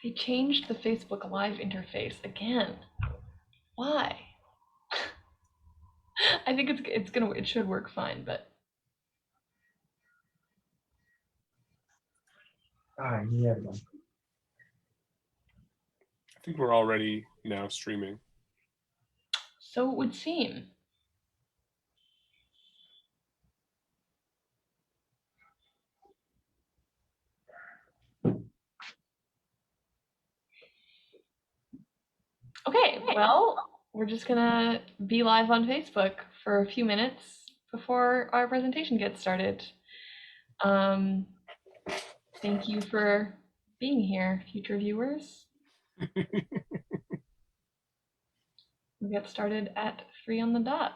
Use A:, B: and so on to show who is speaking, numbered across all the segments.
A: They changed the Facebook Live interface again. Why? I think it should work fine, but
B: Yeah.
C: I think we're already now streaming.
A: so it would seem. Okay, well, we're just gonna be live on Facebook for a few minutes before our presentation gets started. Thank you for being here, future viewers. We get started at 3 on the dot.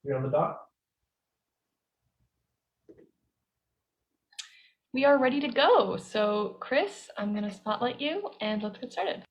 B: You're on the dot?
A: We are ready to go. So, Chris, I'm going to spotlight you and let's get started.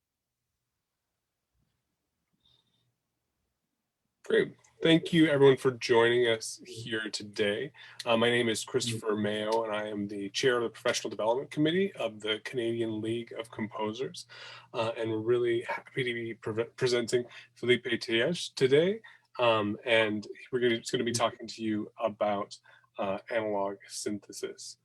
C: Great. Thank you, everyone, for joining us here today. My name is Christopher Mayo, and I am the chair of the Professional Development Committee of the Canadian League of Composers. And we're really happy to be presenting Felipe Tellez today. And we're going to be talking to you about analog synthesis.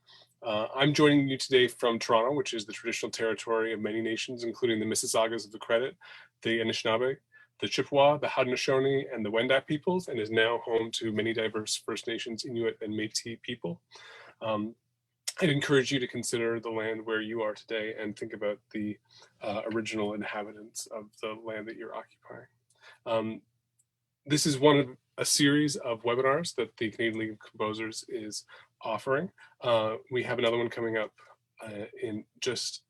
C: I'm joining you today from Toronto, which is the traditional territory of many nations, including the Mississaugas of the Credit, the Anishinaabe, the Chippewa, the Haudenosaunee, and the Wendat peoples, and is now home to many diverse First Nations, Inuit, and Métis people. I'd encourage you to consider the land where you are today and think about the original inhabitants of the land that you're occupying. This is one of a series of webinars that the Canadian League of Composers is offering. We have another one coming up in just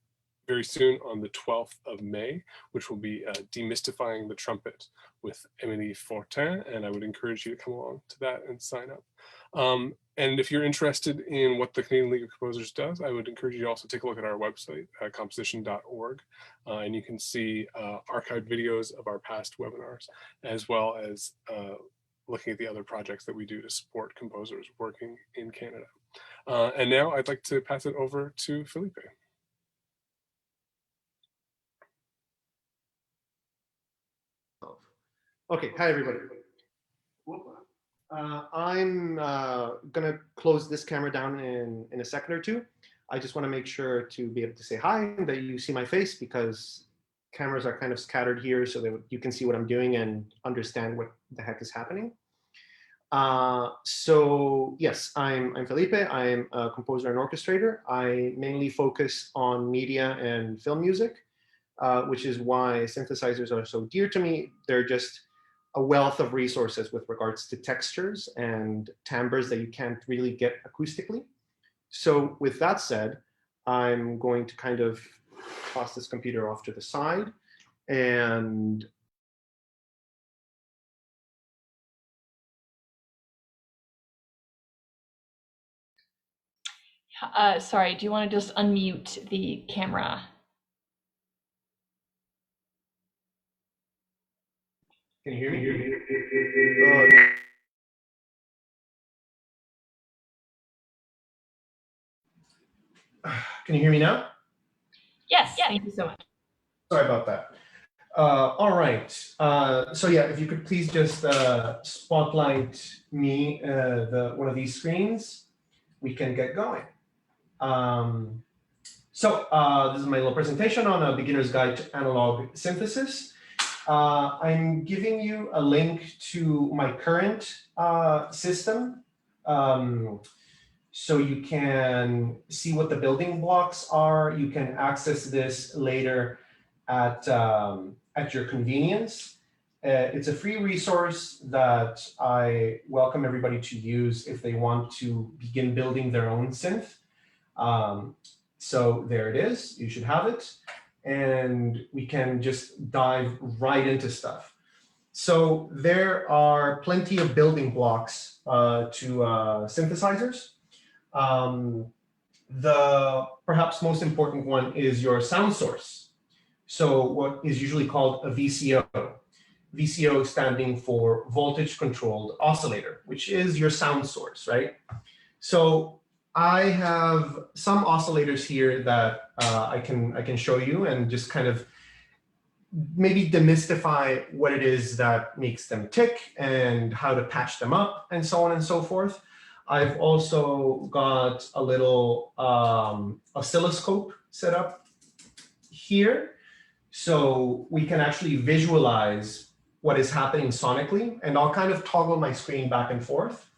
C: very soon on the 12th of May, which will be demystifying the trumpet with Émilie Fortin, and I would encourage you to come along to that and sign up. And if you're interested in what the Canadian League of Composers does, I would encourage you to also take a look at our website, composition.org, and you can see archived videos of our past webinars, as well as looking at the other projects that we do to support composers working in Canada. And now I'd like to pass it over to Felipe.
D: Okay, hi everybody. I'm gonna close this camera down in a second or two. I just want to make sure to be able to say hi and that you see my face because cameras are kind of scattered here so that you can see what I'm doing and understand what the heck is happening. So yes, I'm Felipe. I'm a composer and orchestrator. I mainly focus on media and film music, which is why synthesizers are so dear to me. They're just a wealth of resources with regards to textures and timbres that you can't really get acoustically. So with that said, I'm going to kind of toss this computer off to the side and
A: Sorry, do you want to just unmute the camera?
D: can you hear me? Can you hear me now?
A: Yes, thank you so much.
D: Sorry about that. All right. So yeah, if you could please just spotlight me, one of these screens, we can get going. This is my little presentation on a beginner's guide to analog synthesis. I'm giving you a link to my current system. So you can see what the building blocks are. You can access this later at your convenience. It's a free resource that I welcome everybody to use if they want to begin building their own synth. So there it is, you should have it. And we can just dive right into stuff. So there are plenty of building blocks to synthesizers. The perhaps most important one is your sound source. So what is usually called a VCO. VCO standing for voltage controlled oscillator, which is your sound source, right? So I have some oscillators here that I can show you and just kind of maybe demystify what it is that makes them tick and how to patch them up and so on and so forth. I've also got a little oscilloscope set up here. So we can actually visualize what is happening sonically. And I'll kind of toggle my screen back and forth.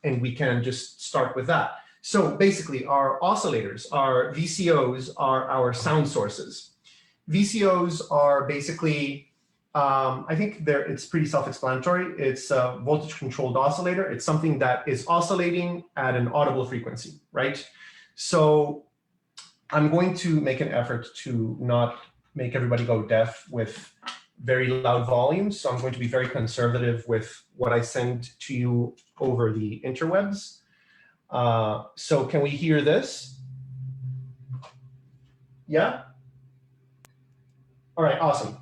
D: And we can just start with that. So basically, our oscillators, our VCOs, are our sound sources. VCOs are basically, I think it's pretty self-explanatory. It's a voltage-controlled oscillator. It's something that is oscillating at an audible frequency, right? So I'm going to make an effort to not make everybody go deaf with very loud volumes. So I'm going to be very conservative with what I send to you over the interwebs. So can we hear this? Yeah? All right, awesome.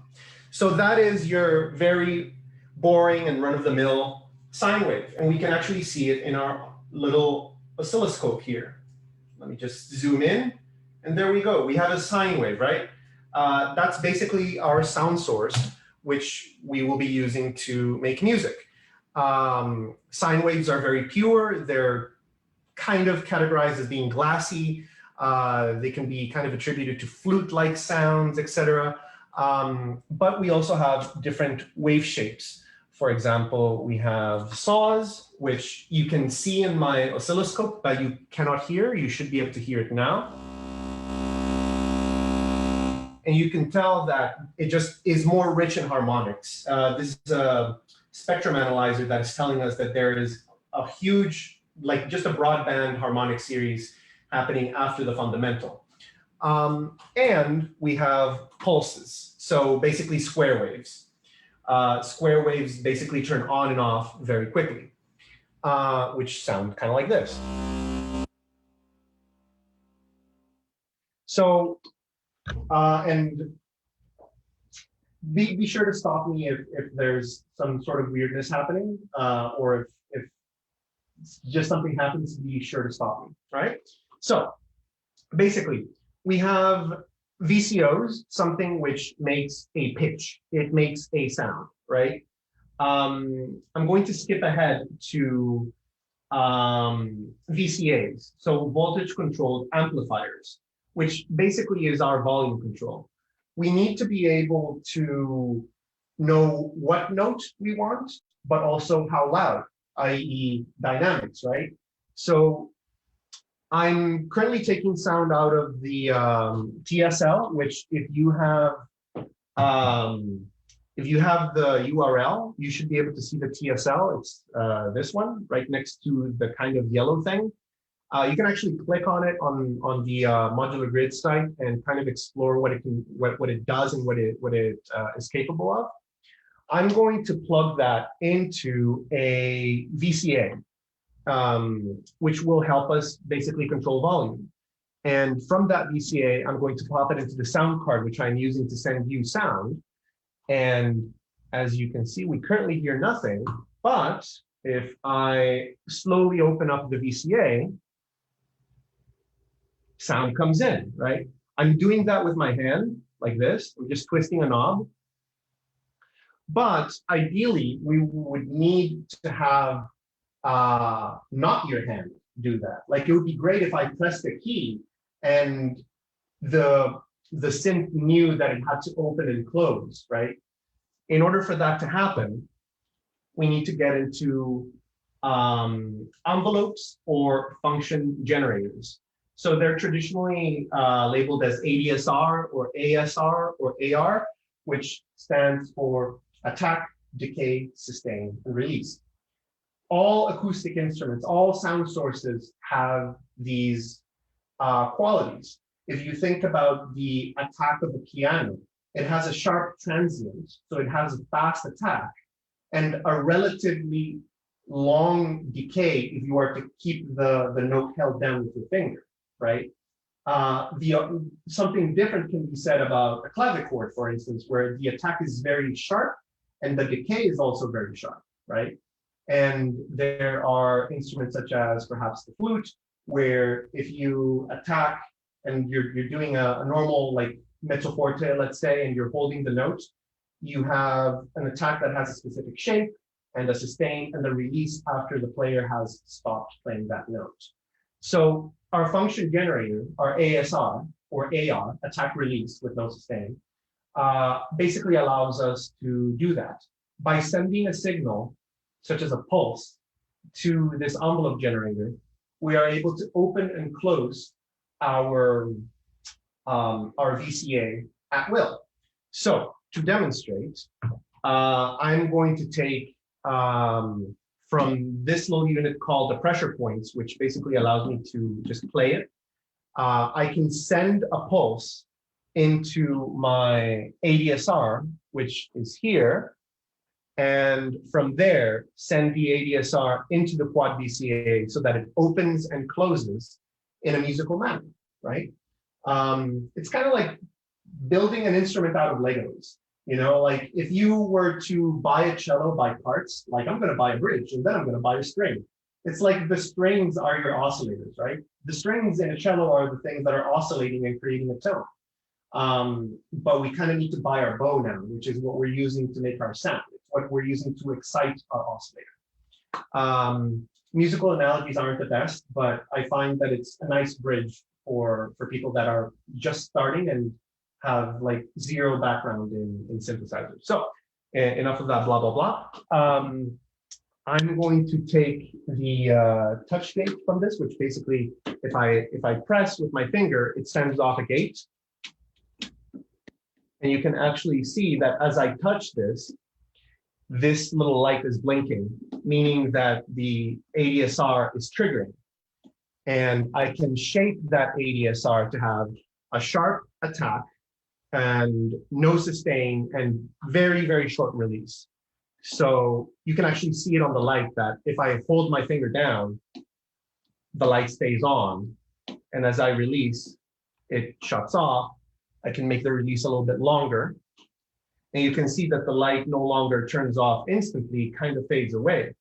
D: So that is your very boring and run-of-the-mill sine wave. And we can actually see it in our little oscilloscope here. Let me just zoom in. And there we go. We have a sine wave, right? That's basically our sound source, which we will be using to make music. Sine waves are very pure. They're kind of categorized as being glassy. They can be kind of attributed to flute-like sounds, etc. But we also have different wave shapes. For example, we have saws, which you can see in my oscilloscope, but you cannot hear. You should be able to hear it now. And you can tell that it just is more rich in harmonics. This is a spectrum analyzer that is telling us that there is a huge, like just a broadband harmonic series happening after the fundamental. And we have pulses, so basically square waves. Square waves basically turn on and off very quickly, which sound kind of like this. So, and be sure to stop me if there's some sort of weirdness happening, or if just something happens, be sure to stop me, right? So basically, we have VCOs, something which makes a pitch, it makes a sound, right? I'm going to skip ahead to VCAs, so voltage controlled amplifiers, which basically is our volume control. We need to be able to know what note we want, but also how loud, i.e. dynamics, right? So I'm currently taking sound out of the TSL, which if you have the URL, you should be able to see the TSL. It's this one right next to the kind of yellow thing. You can actually click on it on the modular grid site and kind of explore what it does and what it is capable of. I'm going to plug that into a VCA, which will help us basically control volume. And from that VCA, I'm going to pop it into the sound card, which I'm using to send you sound. And as you can see, we currently hear nothing, but if I slowly open up the VCA, sound comes in, right? I'm doing that with my hand like this. I'm just twisting a knob. But ideally, we would need to have not your hand do that. Like it would be great if I pressed a key and the synth knew that it had to open and close, right? In order for that to happen, we need to get into envelopes or function generators. So they're traditionally labeled as ADSR or ASR or AR, which stands for attack, decay, sustain, and release. All acoustic instruments, all sound sources have these qualities. If you think about the attack of a piano, it has a sharp transient, so it has a fast attack, and a relatively long decay if you are to keep the note held down with your finger, right? Something different can be said about a clavichord, for instance, where the attack is very sharp and the decay is also very sharp, right? And there are instruments such as perhaps the flute, where if you attack and you're doing a normal like mezzo forte, let's say, and you're holding the note, you have an attack that has a specific shape and a sustain and a release after the player has stopped playing that note. So our function generator, our ASR or AR, attack release with no sustain, basically allows us to do that. By sending a signal, such as a pulse, to this envelope generator, we are able to open and close our VCA at will. So to demonstrate, I'm going to take from this little unit called the pressure points, which basically allows me to just play it. I can send a pulse into my ADSR, which is here, and from there, send the ADSR into the quad VCA so that it opens and closes in a musical manner, right? It's kind of like building an instrument out of Legos. You know, like if you were to buy a cello by parts, like I'm going to buy a bridge and then I'm going to buy a string. It's like the strings are your oscillators, right? The strings in a cello are the things that are oscillating and creating a tone. But we kind of need to buy our bow now, which is what we're using to make our sound. It's what we're using to excite our oscillator. Musical analogies aren't the best, but I find that it's a nice bridge for people that are just starting and have like zero background in synthesizers. So enough of that blah, blah, blah. I'm going to take the touch gate from this, which basically, if I press with my finger, it sends off a gate. And you can actually see that as I touch this little light is blinking, meaning that the ADSR is triggering. And I can shape that ADSR to have a sharp attack and no sustain and very, very short release. So you can actually see it on the light that if I hold my finger down, the light stays on. And as I release, it shuts off. I can make the release a little bit longer. And you can see that the light no longer turns off instantly, kind of fades away,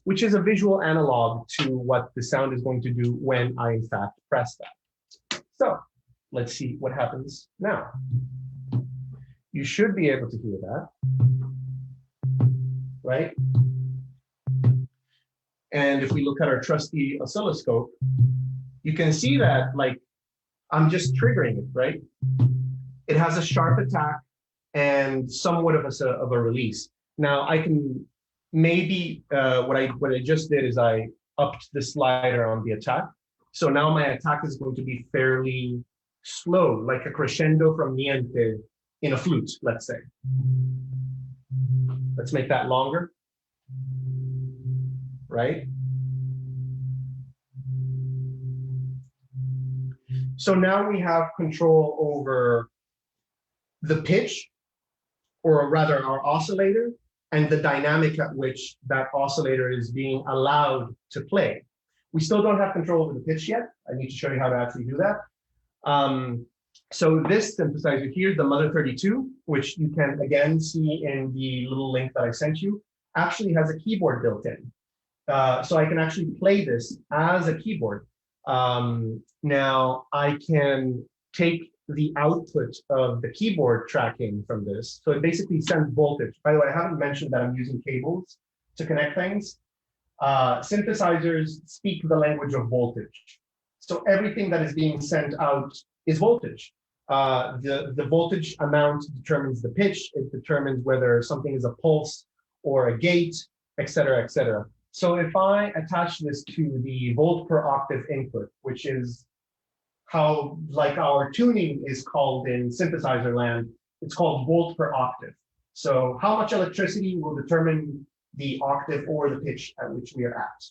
D: which is a visual analog to what the sound is going to do when I in fact press that. So let's see what happens now. You should be able to hear that, right? And if we look at our trusty oscilloscope, you can see that, like, I'm just triggering it, right? It has a sharp attack and somewhat of a release. Now I can maybe, what I just did is I upped the slider on the attack. So now my attack is going to be fairly slow, like a crescendo from niente in a flute, let's say. Let's make that longer, right? So now we have control over the pitch, or rather our oscillator, and the dynamic at which that oscillator is being allowed to play. We still don't have control over the pitch yet. I need to show you how to actually do that. So this synthesizer here, the Mother 32, which you can again see in the little link that I sent you, actually has a keyboard built in. So I can actually play this as a keyboard. Now I can take the output of the keyboard tracking from this. So it basically sends voltage. By the way, I haven't mentioned that I'm using cables to connect things. Synthesizers speak the language of voltage. So everything that is being sent out is voltage. The voltage amount determines the pitch. It determines whether something is a pulse or a gate, et cetera, et cetera. So if I attach this to the volt per octave input, which is how, like, our tuning is called in synthesizer land, it's called volt per octave. So how much electricity will determine the octave or the pitch at which we are at.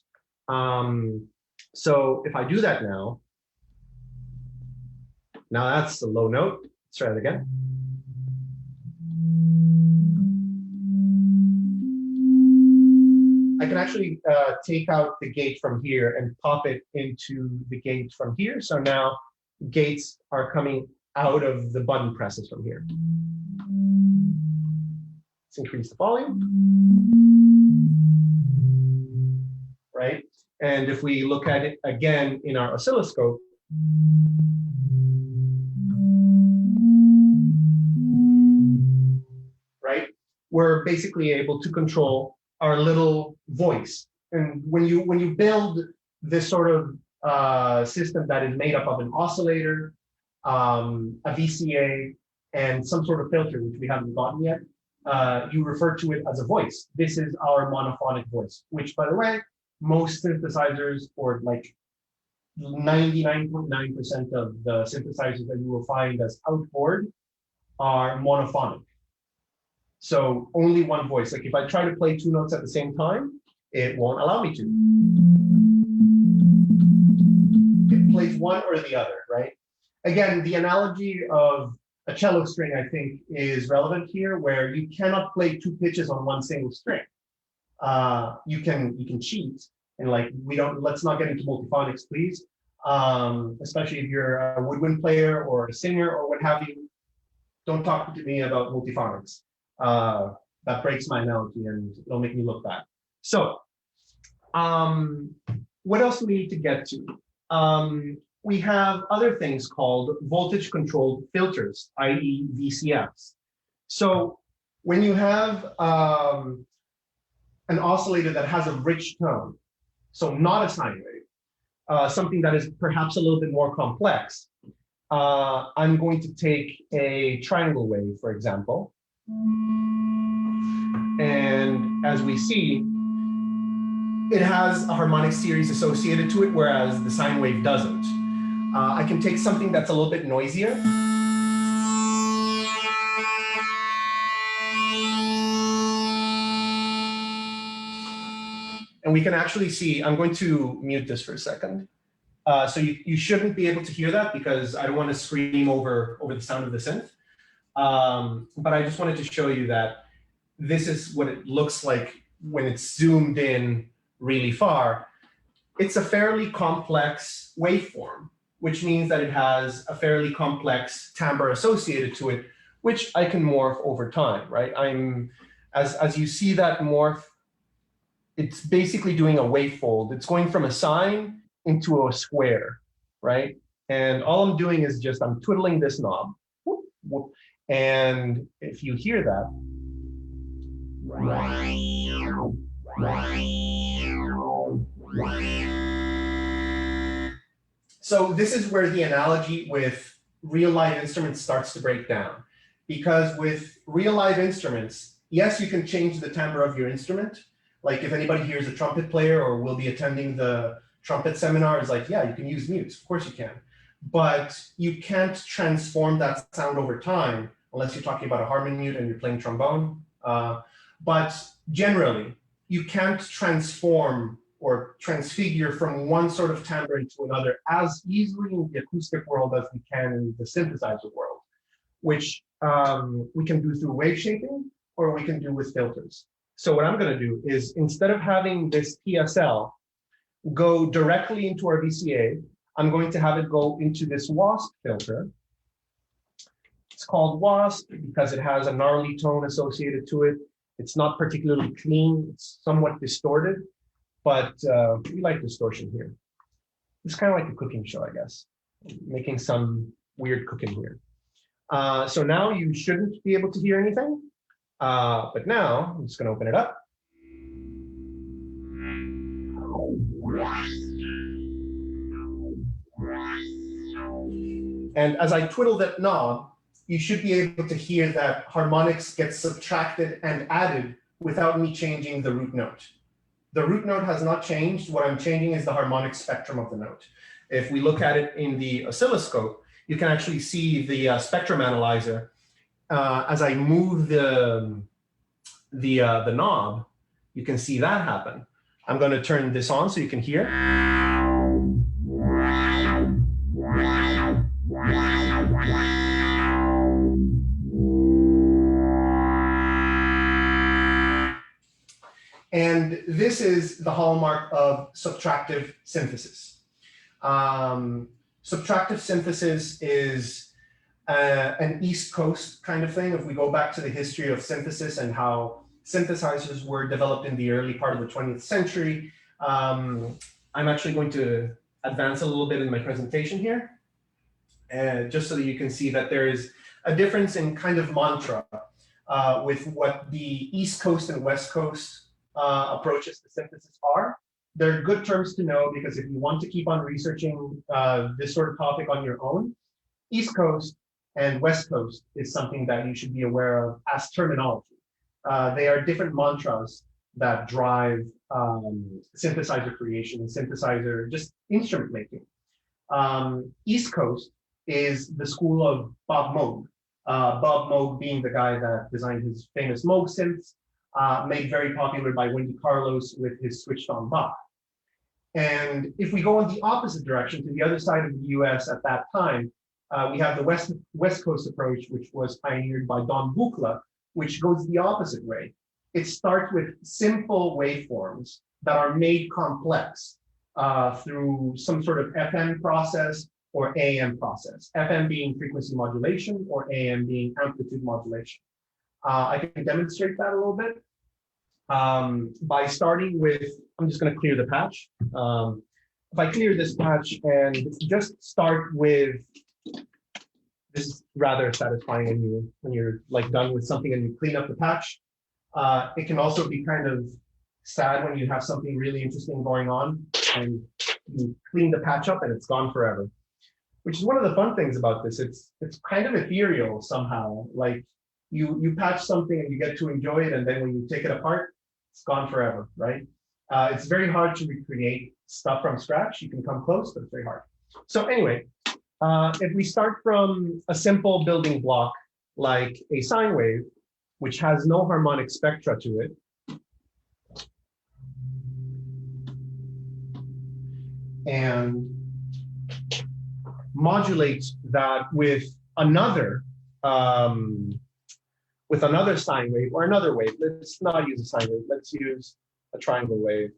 D: So if I do that now that's a low note. Let's try it again. I can actually take out the gate from here and pop it into the gate from here. So now gates are coming out of the button presses from here. Let's increase the volume. Right? And if we look at it again in our oscilloscope, right, we're basically able to control our little voice. And when you build this sort of system that is made up of an oscillator, a VCA, and some sort of filter, which we haven't gotten yet, you refer to it as a voice. This is our monophonic voice, which, by the way, most synthesizers, or like 99.9% of the synthesizers that you will find as outboard, are monophonic. So only one voice. Like if I try to play two notes at the same time, it won't allow me to. It plays one or the other, right? Again, the analogy of a cello string, I think, is relevant here, where you cannot play two pitches on one single string. You can cheat, and like let's not get into multiphonics, please. Especially if you're a woodwind player or a singer or what have you. Don't talk to me about multiphonics. That breaks my analogy and it'll make me look bad. So, what else do we need to get to? We have other things called voltage controlled filters, i.e. VCFs. So when you have an oscillator that has a rich tone, so not a sine wave, something that is perhaps a little bit more complex, I'm going to take a triangle wave, for example. And as we see, it has a harmonic series associated to it, whereas the sine wave doesn't. I can take something that's a little bit noisier. And we can actually see, I'm going to mute this for a second. So you shouldn't be able to hear that because I don't want to scream over the sound of the synth. But I just wanted to show you that this is what it looks like when it's zoomed in really far. It's a fairly complex waveform, which means that it has a fairly complex timbre associated to it, which I can morph over time, right? As you see that morph, it's basically doing a wavefold. It's going from a sine into a square, right? And all I'm doing is just, I'm twiddling this knob. Whoop, whoop. And if you hear that, so this is where the analogy with real live instruments starts to break down. Because with real live instruments, yes, you can change the timbre of your instrument. Like if anybody hears a trumpet player or will be attending the trumpet seminar, is like, yeah, you can use mutes. Of course you can. But you can't transform that sound over time unless you're talking about a harmony mute and you're playing trombone. But generally, you can't transform or transfigure from one sort of timbre into another as easily in the acoustic world as we can in the synthesizer world, which we can do through wave shaping or we can do with filters. So what I'm going to do is, instead of having this PSL go directly into our VCA, I'm going to have it go into this WASP filter. It's called WASP because it has a gnarly tone associated to it. It's not particularly clean. It's somewhat distorted, but we like distortion here. It's kind of like a cooking show, I guess, making some weird cooking here. So now you shouldn't be able to hear anything. But now I'm just going to open it up. And as I twiddle that knob, you should be able to hear that harmonics get subtracted and added without me changing the root note. The root note has not changed. What I'm changing is the harmonic spectrum of the note. If we look at it in the oscilloscope, you can actually see the spectrum analyzer. As I move the knob, you can see that happen. I'm going to turn this on so you can hear. And this is the hallmark of subtractive synthesis. Subtractive synthesis is an East Coast kind of thing. If we go back to the history of synthesis and how synthesizers were developed in the early part of the 20th century, I'm actually going to advance a little bit in my presentation here, just so that you can see that there is a difference in kind of mantra with what the East Coast and West Coast approaches to synthesis are. They're good terms to know because if you want to keep on researching this sort of topic on your own, East Coast and West Coast is something that you should be aware of as terminology. They are different mantras that drive synthesizer creation and synthesizer, just instrument making. East Coast is the school of Bob Moog. Bob Moog being the guy that designed his famous Moog synths, made very popular by Wendy Carlos with his switched on Bach. And if we go in the opposite direction to the other side of the US at that time, we have the West Coast approach, which was pioneered by Don Buchla, which goes the opposite way. It starts with simple waveforms that are made complex through some sort of FM process or AM process, FM being frequency modulation or AM being amplitude modulation. I can demonstrate that a little bit by starting with, I'm just going to clear the patch. If I clear this patch and just start with, this is rather satisfying when you're like done with something and you clean up the patch. It can also be kind of sad when you have something really interesting going on and you clean the patch up and it's gone forever, which is one of the fun things about this. It's kind of ethereal somehow. Like you patch something and you get to enjoy it, and then when you take it apart, it's gone forever, right? It's very hard to recreate stuff from scratch. You can come close, but it's very hard. So anyway, if we start from a simple building block like a sine wave, which has no harmonic spectra to it, and modulate that with another sine wave or another wave. Let's not use a sine wave. Let's use a triangle wave.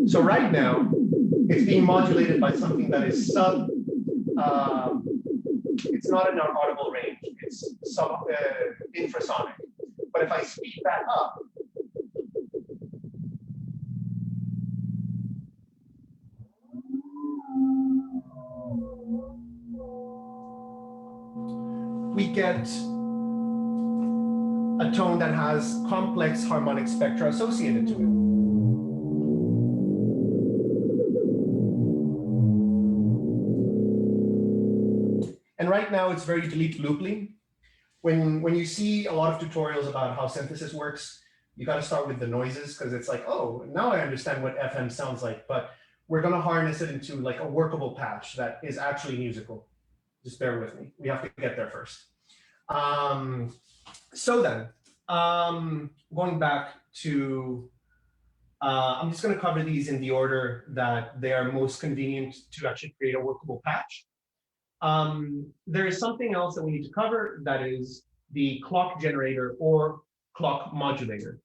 D: So right now, it's being modulated by something that is sub, it's not in our audible range, it's sub infrasonic. But if I speed that up, we get a tone that has complex harmonic spectra associated to it. And right now it's very delete looply. When you see a lot of tutorials about how synthesis works, you got to start with the noises because it's like, oh, now I understand what FM sounds like, but we're going to harness it into like a workable patch that is actually musical. Just bear with me. We have to get there first. So then, going back to, I'm just going to cover these in the order that they are most convenient to actually create a workable patch. There is something else that we need to cover, that is the clock generator or clock modulator.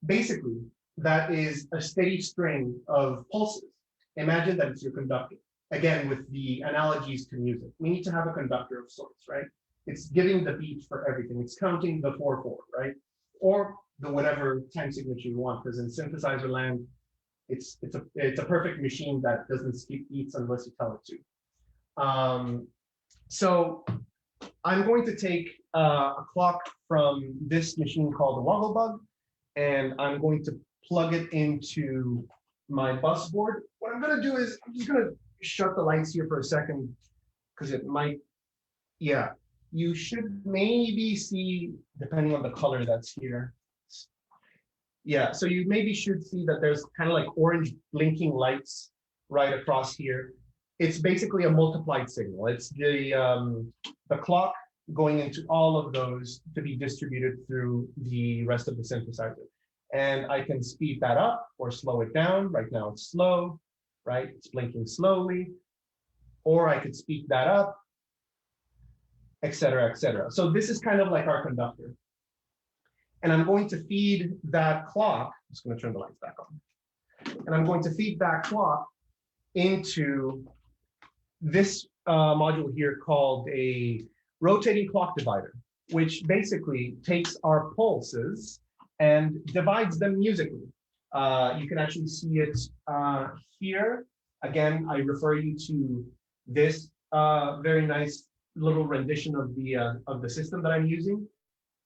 D: Basically, that is a steady string of pulses. Imagine that it's your conductor. Again, with the analogies to music, we need to have a conductor of sorts, right? It's giving the beat for everything. It's counting the 4/4, right? Or the whatever time signature you want, because in synthesizer land, it's a perfect machine that doesn't skip beats unless you tell it to. So I'm going to take a clock from this machine called the Woggle Bug, and I'm going to plug it into my bus board. What I'm going to do is I'm just going to shut the lights here for a second because it might, yeah, you should maybe see, depending on the color that's here. Yeah, so you maybe should see that there's kind of like orange blinking lights right across here. It's basically a multiplied signal. It's the clock going into all of those to be distributed through the rest of the synthesizer. And I can speed that up or slow it down. Right now it's slow, right? It's blinking slowly. Or I could speed that up, et cetera, et cetera. So this is kind of like our conductor. And I'm going to feed that clock. I'm just going to turn the lights back on. And I'm going to feed that clock into this module here called a rotating clock divider, which basically takes our pulses and divides them musically. You can actually see it here. Again, I refer you to this very nice little rendition of the system that I'm using.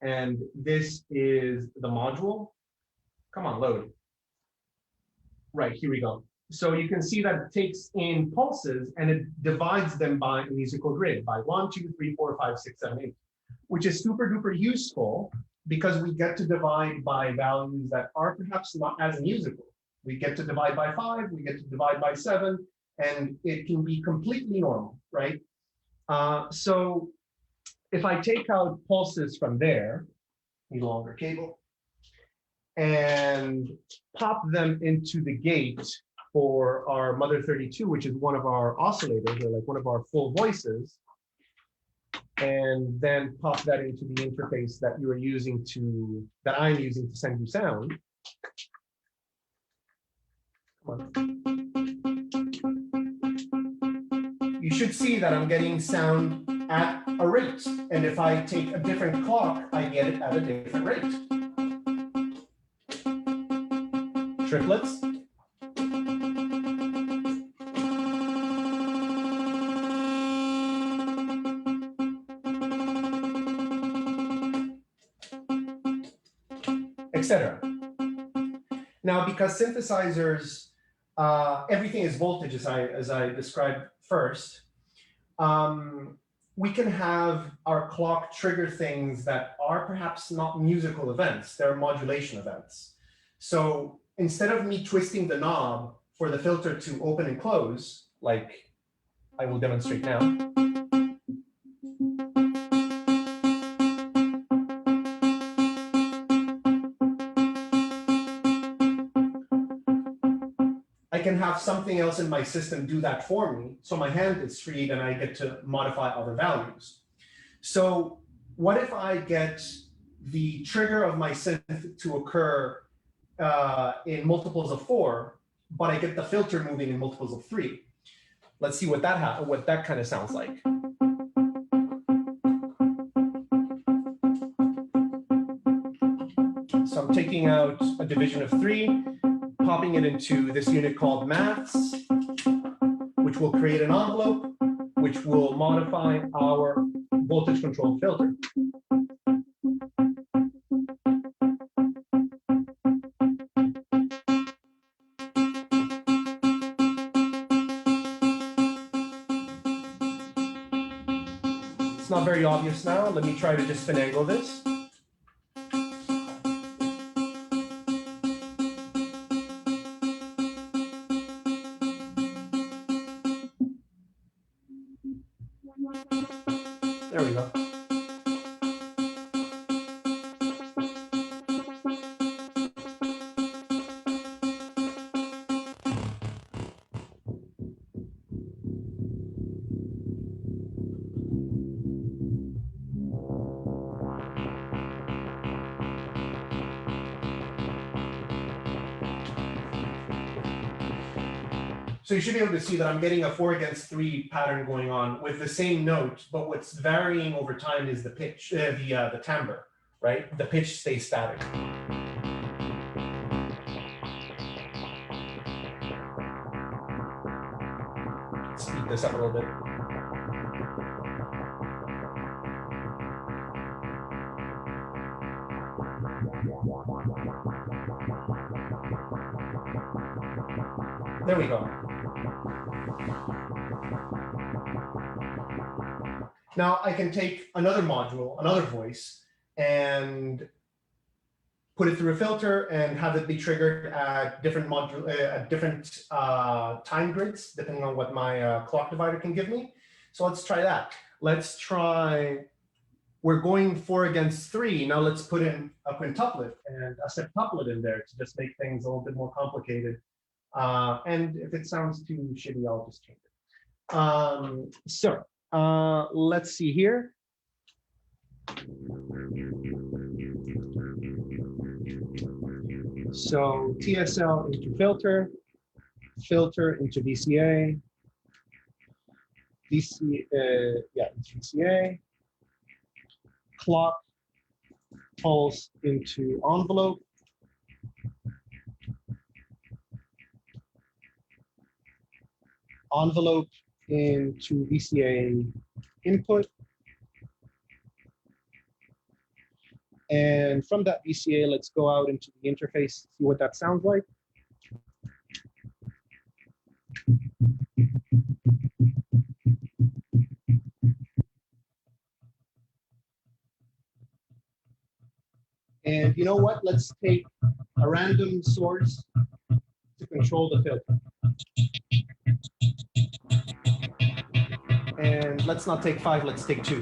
D: And this is the module. Come on, load. Right, here we go. So you can see that it takes in pulses and it divides them by a musical grid by 1, 2, 3, 4, 5, 6, 7, 8, which is super duper useful because we get to divide by values that are perhaps not as musical. We get to divide by 5, we get to divide by 7, and it can be completely normal, right? So if I take out pulses from there, need a longer cable, and pop them into the gate for our Mother 32, which is one of our oscillators, or like one of our full voices, and then pop that into the interface that you are using to, that I'm using to send you sound. You should see that I'm getting sound at a rate. And if I take a different clock, I get it at a different rate. Triplets. Etc. Now, because synthesizers, everything is voltage, as I described first, we can have our clock trigger things that are perhaps not musical events, they're modulation events. So instead of me twisting the knob for the filter to open and close, like I will demonstrate now, I can have something else in my system do that for me. So my hand is freed and I get to modify other values. So what if I get the trigger of my synth to occur in multiples of 4, but I get the filter moving in multiples of 3? Let's see what that kind of sounds like. So I'm taking out a division of 3, popping it into this unit called maths, which will create an envelope, which will modify our voltage controlled filter. It's not very obvious now. Let me try to just finagle this. There we go. So you should be able to see that I'm getting a 4-against-3 pattern going on with the same note, but what's varying over time is the pitch, the timbre, right? The pitch stays static. Speed this up a little bit. There we go. Now I can take another module, another voice, and put it through a filter and have it be triggered at different time grids, depending on what my clock divider can give me. So let's try that. Let's try, we're going 4-against-3. Now let's put in a quintuplet and a septuplet in there to just make things a little bit more complicated. And if it sounds too shitty, I'll just change it. Let's see here. So TSL into filter, filter into VCA, into VCA, clock, pulse into envelope, envelope into VCA input. And from that VCA, let's go out into the interface, see what that sounds like. And you know what? Let's take a random source to control the filter. And let's not take 5, let's take 2.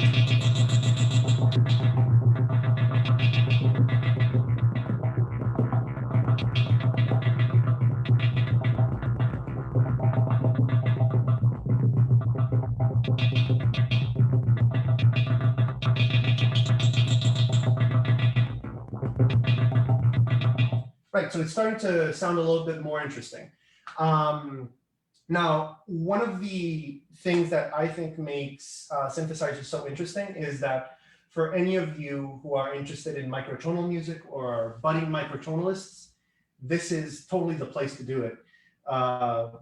D: Right, so it's starting to sound a little bit more interesting. Now, one of the things that I think makes synthesizers so interesting is that for any of you who are interested in microtonal music or are budding microtonalists, this is totally the place to do it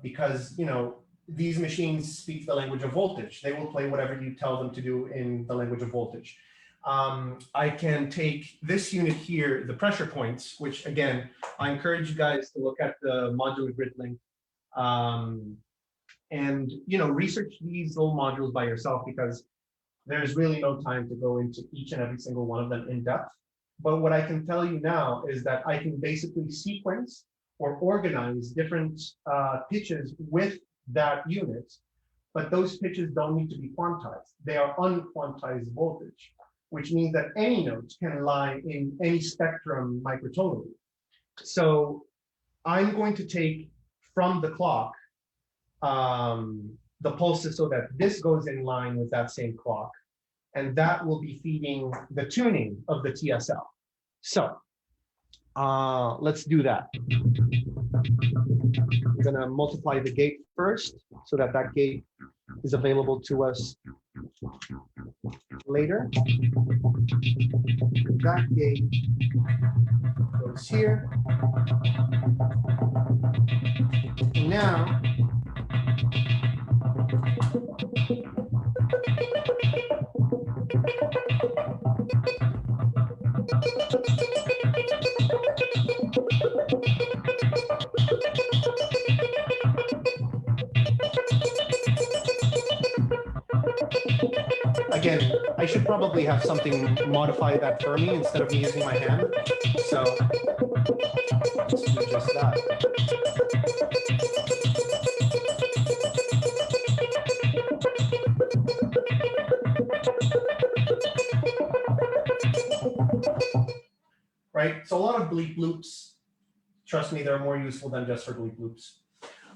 D: because, you know, these machines speak the language of voltage. They will play whatever you tell them to do in the language of voltage. I can take this unit here, the pressure points, which again, I encourage you guys to look at the modular grid link and, you know, research these little modules by yourself because there's really no time to go into each and every single one of them in depth. But what I can tell you now is that I can basically sequence or organize different pitches with that unit, but those pitches don't need to be quantized. They are unquantized voltage, which means that any note can lie in any spectrum microtonally. So I'm going to take from the clock the pulses so that this goes in line with that same clock, and that will be feeding the tuning of the TSL. So let's do that. We're gonna multiply the gate first so that that gate is available to us later. That gate goes here. Now, I should probably have something modify that for me instead of me using my hand. So let's do just that. Right, so a lot of bleep loops, trust me, they're more useful than just for bleep loops.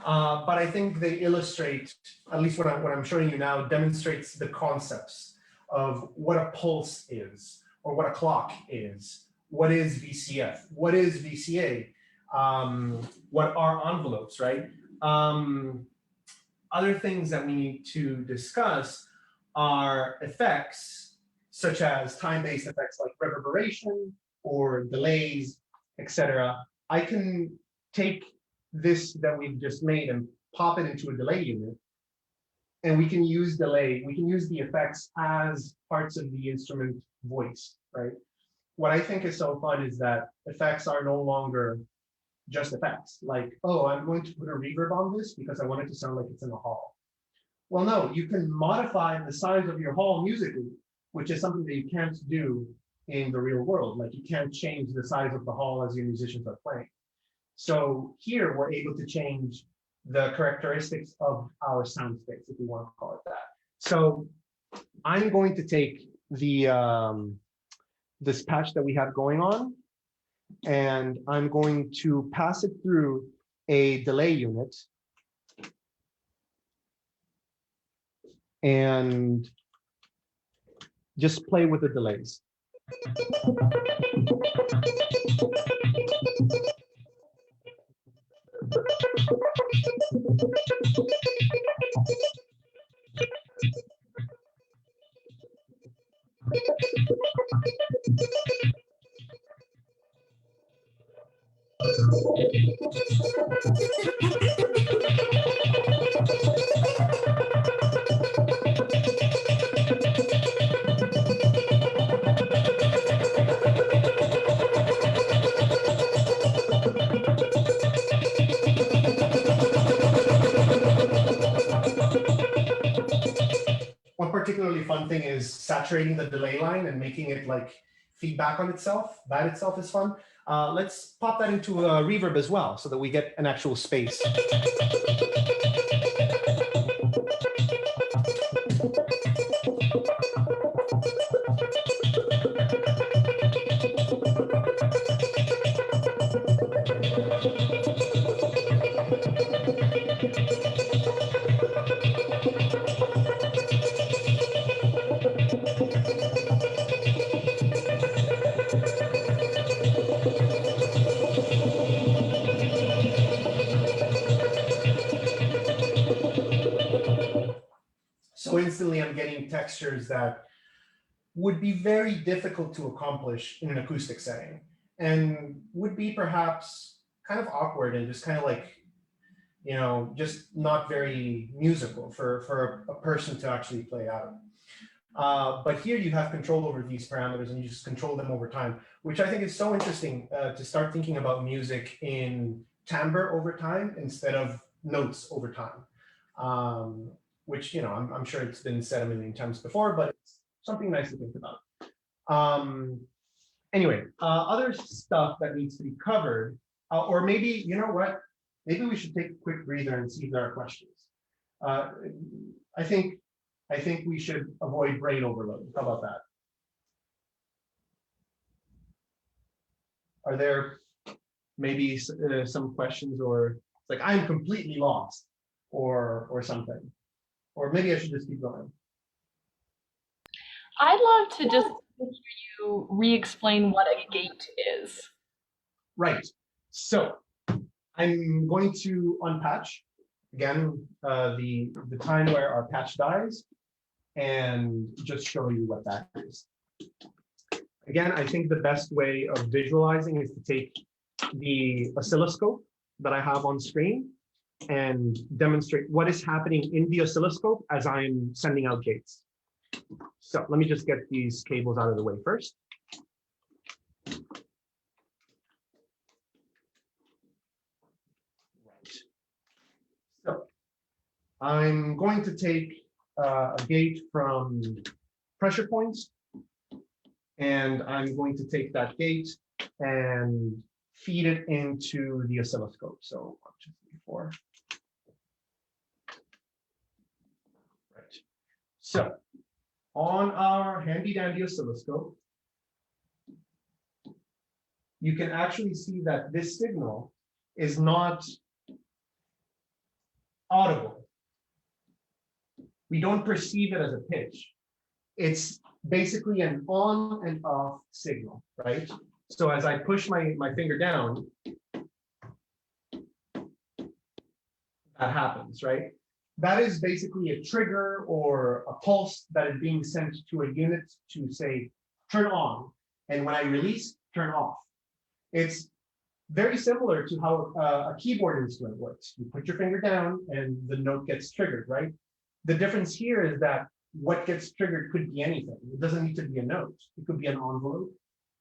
D: But I think they illustrate, at least what I'm showing you now, demonstrates the concepts of what a pulse is, or what a clock is, what is VCF, what is VCA, what are envelopes, right? Other things that we need to discuss are effects, such as time-based effects like reverberation or delays, etc. I can take this that we've just made and pop it into a delay unit, and we can use delay, we can use the effects as parts of the instrument voice, right? What I think is so fun is that effects are no longer just effects, like, oh, I'm going to put a reverb on this because I want it to sound like it's in a hall. Well, no, you can modify the size of your hall musically, which is something that you can't do in the real world. Like, you can't change the size of the hall as your musicians are playing. So here we're able to change the characteristics of our sound space, if you want to call it that. So I'm going to take the this patch that we have going on, and I'm going to pass it through a delay unit and just play with the delays. One particularly fun thing is saturating the delay line and making it like feedback on itself. That itself is fun. Let's pop that into a reverb as well so that we get an actual space. So instantly I'm getting textures that would be very difficult to accomplish in an acoustic setting and would be perhaps kind of awkward and just kind of like, you know, just not very musical for a person to actually play out. But here you have control over these parameters and you just control them over time, which I think is so interesting to start thinking about music in timbre over time instead of notes over time. Which, you know, I'm sure it's been said a million times before, but it's something nice to think about. Anyway, other stuff that needs to be covered, or maybe, you know what, maybe we should take a quick breather and see if there are questions. I think we should avoid brain overload. How about that? Are there maybe some questions, or like I'm completely lost, or something? Or maybe I should just keep going.
A: I'd love to just hear you re-explain what a gate is.
D: Right. So I'm going to unpatch again the time where our patch dies, and just show you what that is. Again, I think the best way of visualizing is to take the oscilloscope that I have on screen and demonstrate what is happening in the oscilloscope as I'm sending out gates. So let me just get these cables out of the way first. Right. So I'm going to take a gate from pressure points. And I'm going to take that gate and feed it into the oscilloscope. So 1, 2, 3, 4. Right. So on our handy dandy oscilloscope, you can actually see that this signal is not audible. We don't perceive it as a pitch. It's basically an on and off signal, right? So as I push my finger down, that happens, right? That is basically a trigger or a pulse that is being sent to a unit to say, turn on. And when I release, turn off. It's very similar to how a keyboard instrument works. You put your finger down and the note gets triggered, right? The difference here is that what gets triggered could be anything. It doesn't need to be a note. It could be an envelope,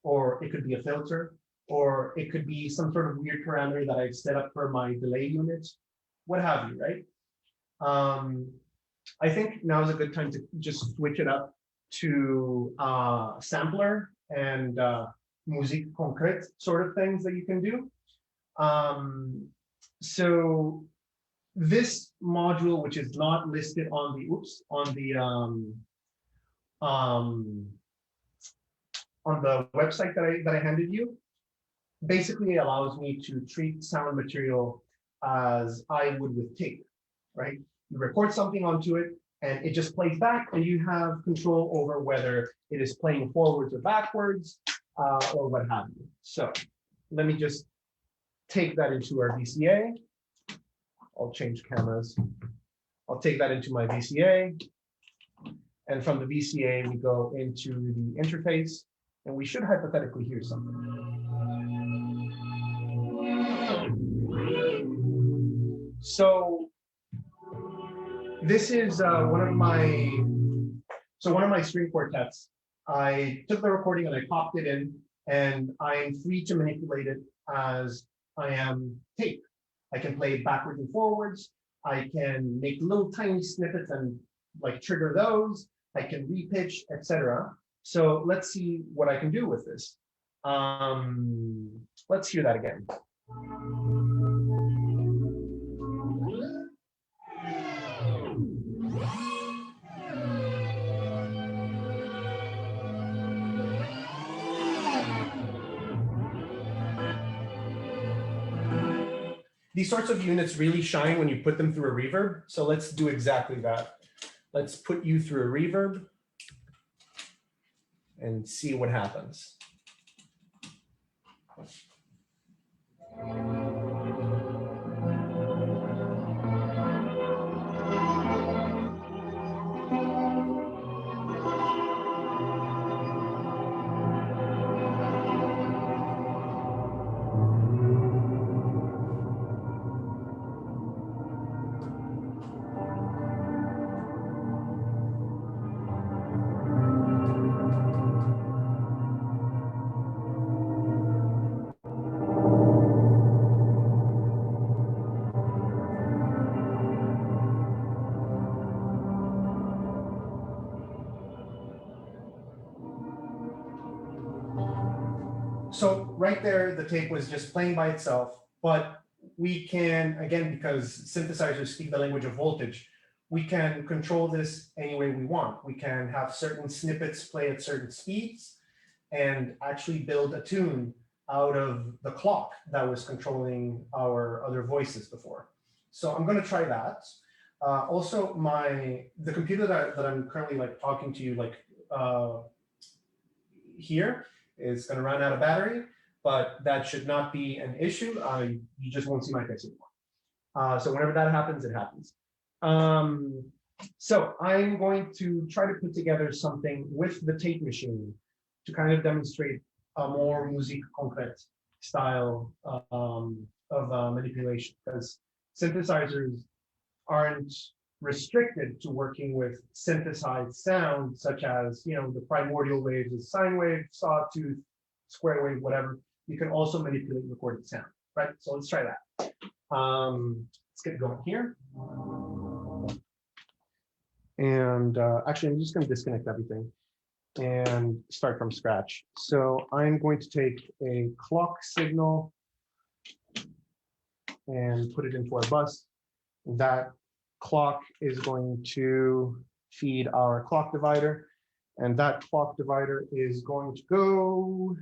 D: or it could be a filter, or it could be some sort of weird parameter that I've set up for my delay unit, what have you, right? I think now is a good time to just switch it up to sampler and musique concrète sort of things that you can do. So this module, which is not listed on the website that I handed you, basically allows me to treat sound material as I would with tape, right? You record something onto it and it just plays back, and you have control over whether it is playing forwards or backwards or what have you. So let me just take that into our VCA. I'll change cameras. I'll take that into my VCA. And from the VCA, we go into the interface, and we should hypothetically hear something. So this is one of my string quartets. I took the recording and I popped it in, and I'm free to manipulate it as I am tape. I can play it backwards and forwards. I can make little tiny snippets and like trigger those. I can repitch, etc. So let's see what I can do with this. Let's hear that again. These sorts of units really shine when you put them through a reverb. So let's do exactly that. Let's put you through a reverb and see what happens. So right there, the tape was just playing by itself, but we can, again, because synthesizers speak the language of voltage, we can control this any way we want. We can have certain snippets play at certain speeds and actually build a tune out of the clock that was controlling our other voices before. So I'm going to try that. Also, the computer that I'm currently talking to you here is going to run out of battery, but that should not be an issue. You just won't see my face anymore. So whenever that happens, it happens. So I'm going to try to put together something with the tape machine to kind of demonstrate a more musique concrète style of manipulation, because synthesizers aren't restricted to working with synthesized sound, such as, the primordial waves, the sine wave, sawtooth, square wave, whatever. You can also manipulate recorded sound, right? So let's try that. Let's get going here. And actually, I'm just going to disconnect everything. and start from scratch. So I'm going to take a clock signal and put it into our bus. That clock is going to feed our clock divider, and that clock divider is going to go,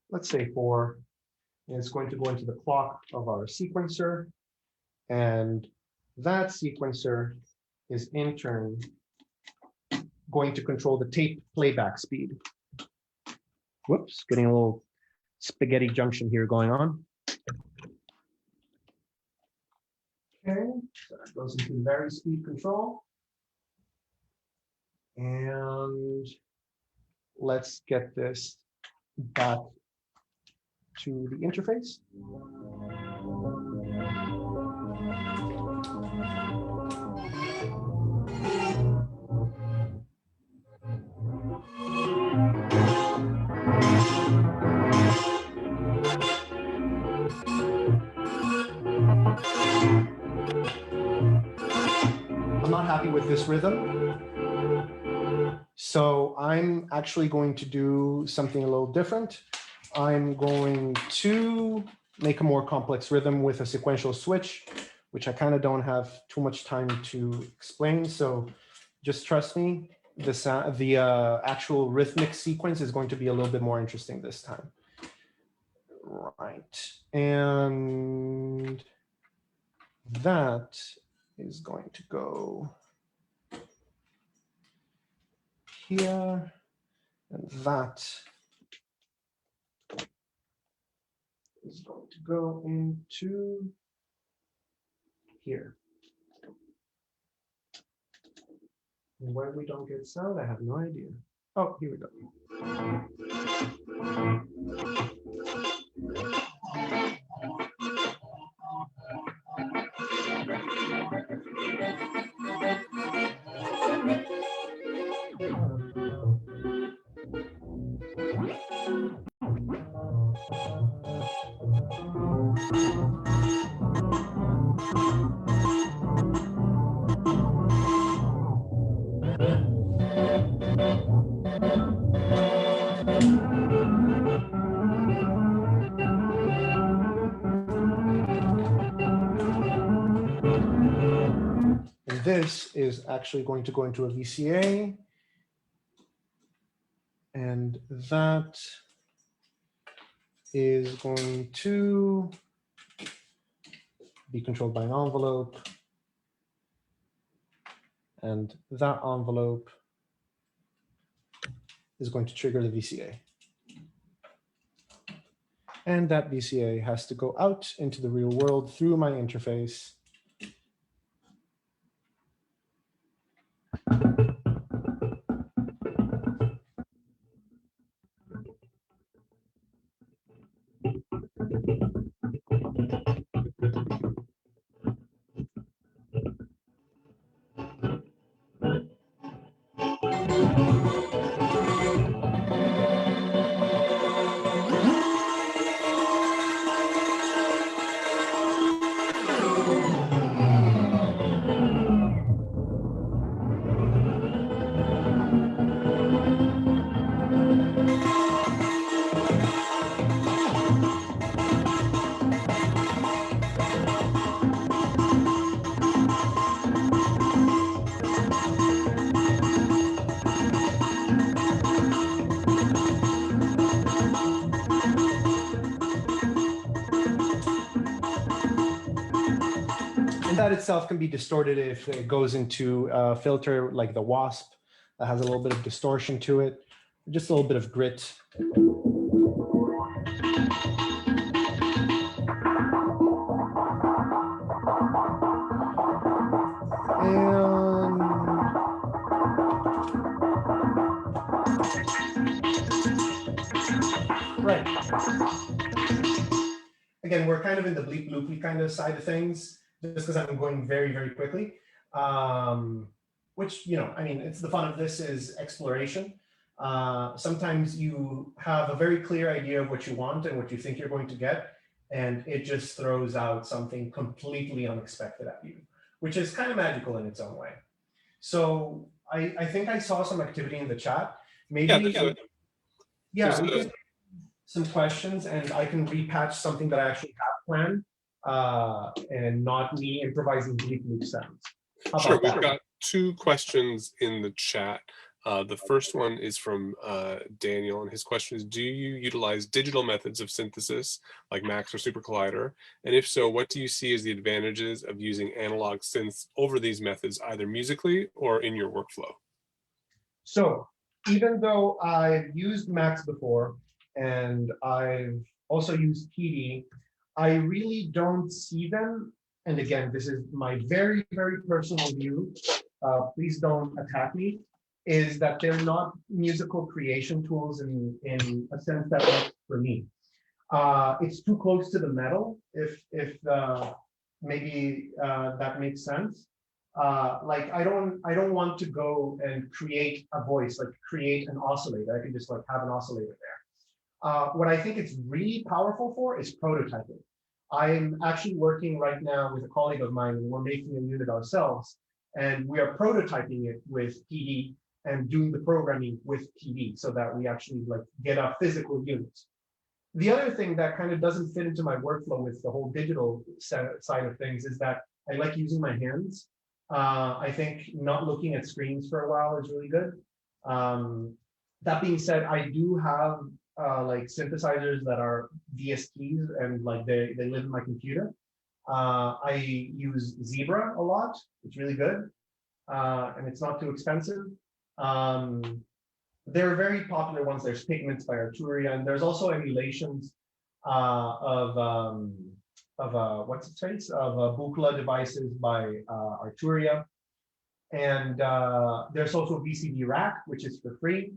D: let's say 4, and it's going to go into the clock of our sequencer, and that sequencer is in turn going to control the tape playback speed. Whoops, getting a little spaghetti junction here going on. Okay, so that goes into vary speed control. And let's get this back to the interface. I'm not happy with this rhythm. So I'm actually going to do something a little different. I'm going to make a more complex rhythm with a sequential switch, which I kind of don't have too much time to explain. So just trust me, the actual rhythmic sequence is going to be a little bit more interesting this time. Right. And that is going to go here, and that is going to go into here. And why we don't get sound, I have no idea. Oh, here we go. And this is actually going to go into a VCA. And that is going to be controlled by an envelope. And that envelope is going to trigger the VCA. And that VCA has to go out into the real world through my interface. And that itself can be distorted if it goes into a filter like the WASP that has a little bit of distortion to it, just a little bit of grit. Right. Again, we're kind of in the bleep loopy kind of side of things, just because I'm going very, very quickly. Which, you know, I mean, it's the fun of this is exploration. Sometimes you have a very clear idea of what you want and what you think you're going to get, and it just throws out something completely unexpected at you, which is kind of magical in its own way. So I think I saw some activity in the chat. Maybe
C: There's
D: we can some questions and I can repatch something that I actually have planned and not me improvising bleep loop sounds. How
C: Sure,
D: about
C: we've
D: that?
C: got two questions in the chat. The first one is from Daniel, and his question is, do you utilize digital methods of synthesis like Max or Super Collider? And if so, what do you see as the advantages of using analog synths over these methods, either musically or in your workflow?
D: So even though I've used Max before and I've also used PD, I really don't see them. And again, this is my very, very personal view. Please don't attack me. Is that they're not musical creation tools in a sense that works for me. It's too close to the metal, if maybe that makes sense. Like I don't want to go and create a voice, like create an oscillator. I can just like have an oscillator there. What I think it's really powerful for is prototyping. I'm actually working right now with a colleague of mine, and we're making a unit ourselves, and we are prototyping it with PD and doing the programming with PD so that we actually like get a physical unit. The other thing that kind of doesn't fit into my workflow with the whole digital side of things is that I like using my hands. I think not looking at screens for a while is really good. That being said, I do have like synthesizers that are VSTs and like they live in my computer. I use Zebra a lot. It's really good. And it's not too expensive. There are very popular ones. There's Pigments by Arturia, and there's also emulations of what's its face of Buchla devices by Arturia, and there's also VCD Rack, which is for free.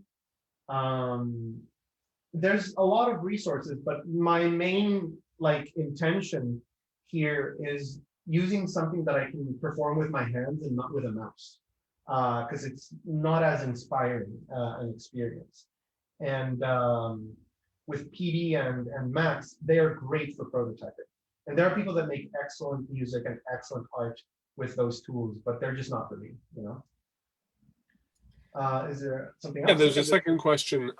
D: There's a lot of resources, but my main like intention here is using something that I can perform with my hands and not with a mouse, because it's not as inspiring an experience. And with PD and Max, they are great for prototyping. And there are people that make excellent music and excellent art with those tools, but they're just not for me, you know? Is there something else?
C: Yeah, there's a second question,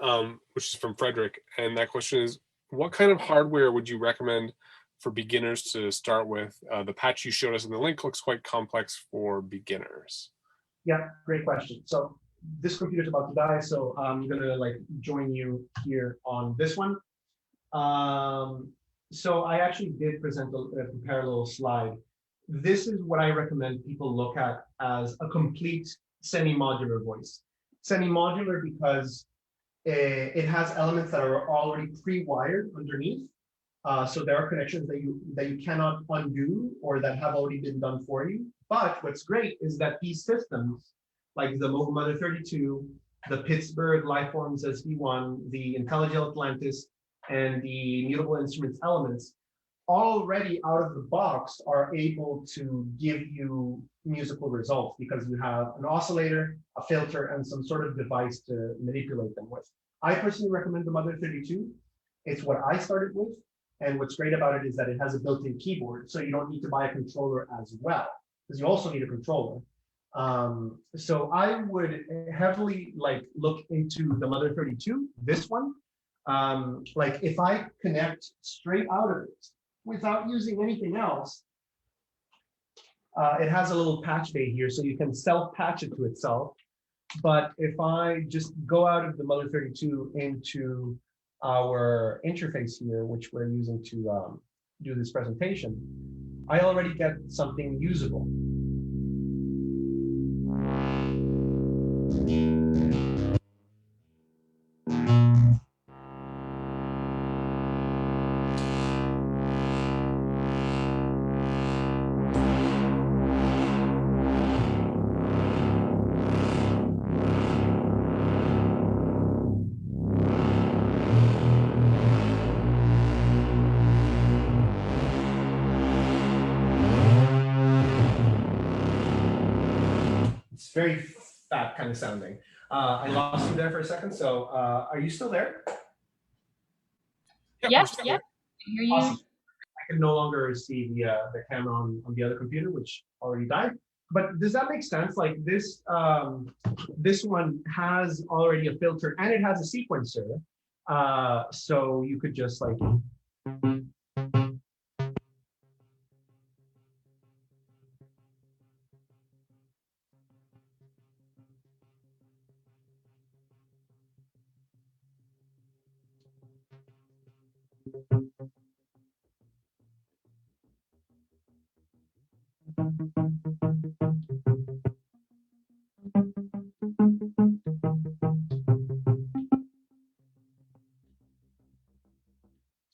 C: which is from Frederick. And that question is, what kind of hardware would you recommend for beginners to start with? The patch you showed us in the link looks quite complex for beginners.
D: Yeah, great question. So this computer's about to die, so I'm gonna like join you here on this one. So I actually did prepare a little slide. This is what I recommend people look at as a complete semi-modular voice. Semi-modular because it has elements that are already pre-wired underneath. So there are connections that you cannot undo or that have already been done for you. But what's great is that these systems, like the Mobile Mother 32, the Pittsburgh Lifeforms SV1, the IntelliGel Atlantis, and the Mutable Instruments Elements, already out of the box are able to give you musical results because you have an oscillator, a filter, and some sort of device to manipulate them with. I personally recommend the Mother 32. It's what I started with. And what's great about it is that it has a built-in keyboard, so you don't need to buy a controller as well, because you also need a controller. So I would heavily like look into the Mother 32, this one. Like if I connect straight out of it without using anything else, it has a little patch bay here, so you can self-patch it to itself. But if I just go out of the Mother 32 into our interface here, which we're using to do this presentation, I already get something usable. Very fat kind of sounding. I lost you there for a second. So are you still there?
A: Yes, yeah. Hear you.
D: Awesome. I can no longer see the camera on the other computer, which already died. But does that make sense? Like this one has already a filter and it has a sequencer. So you could just like.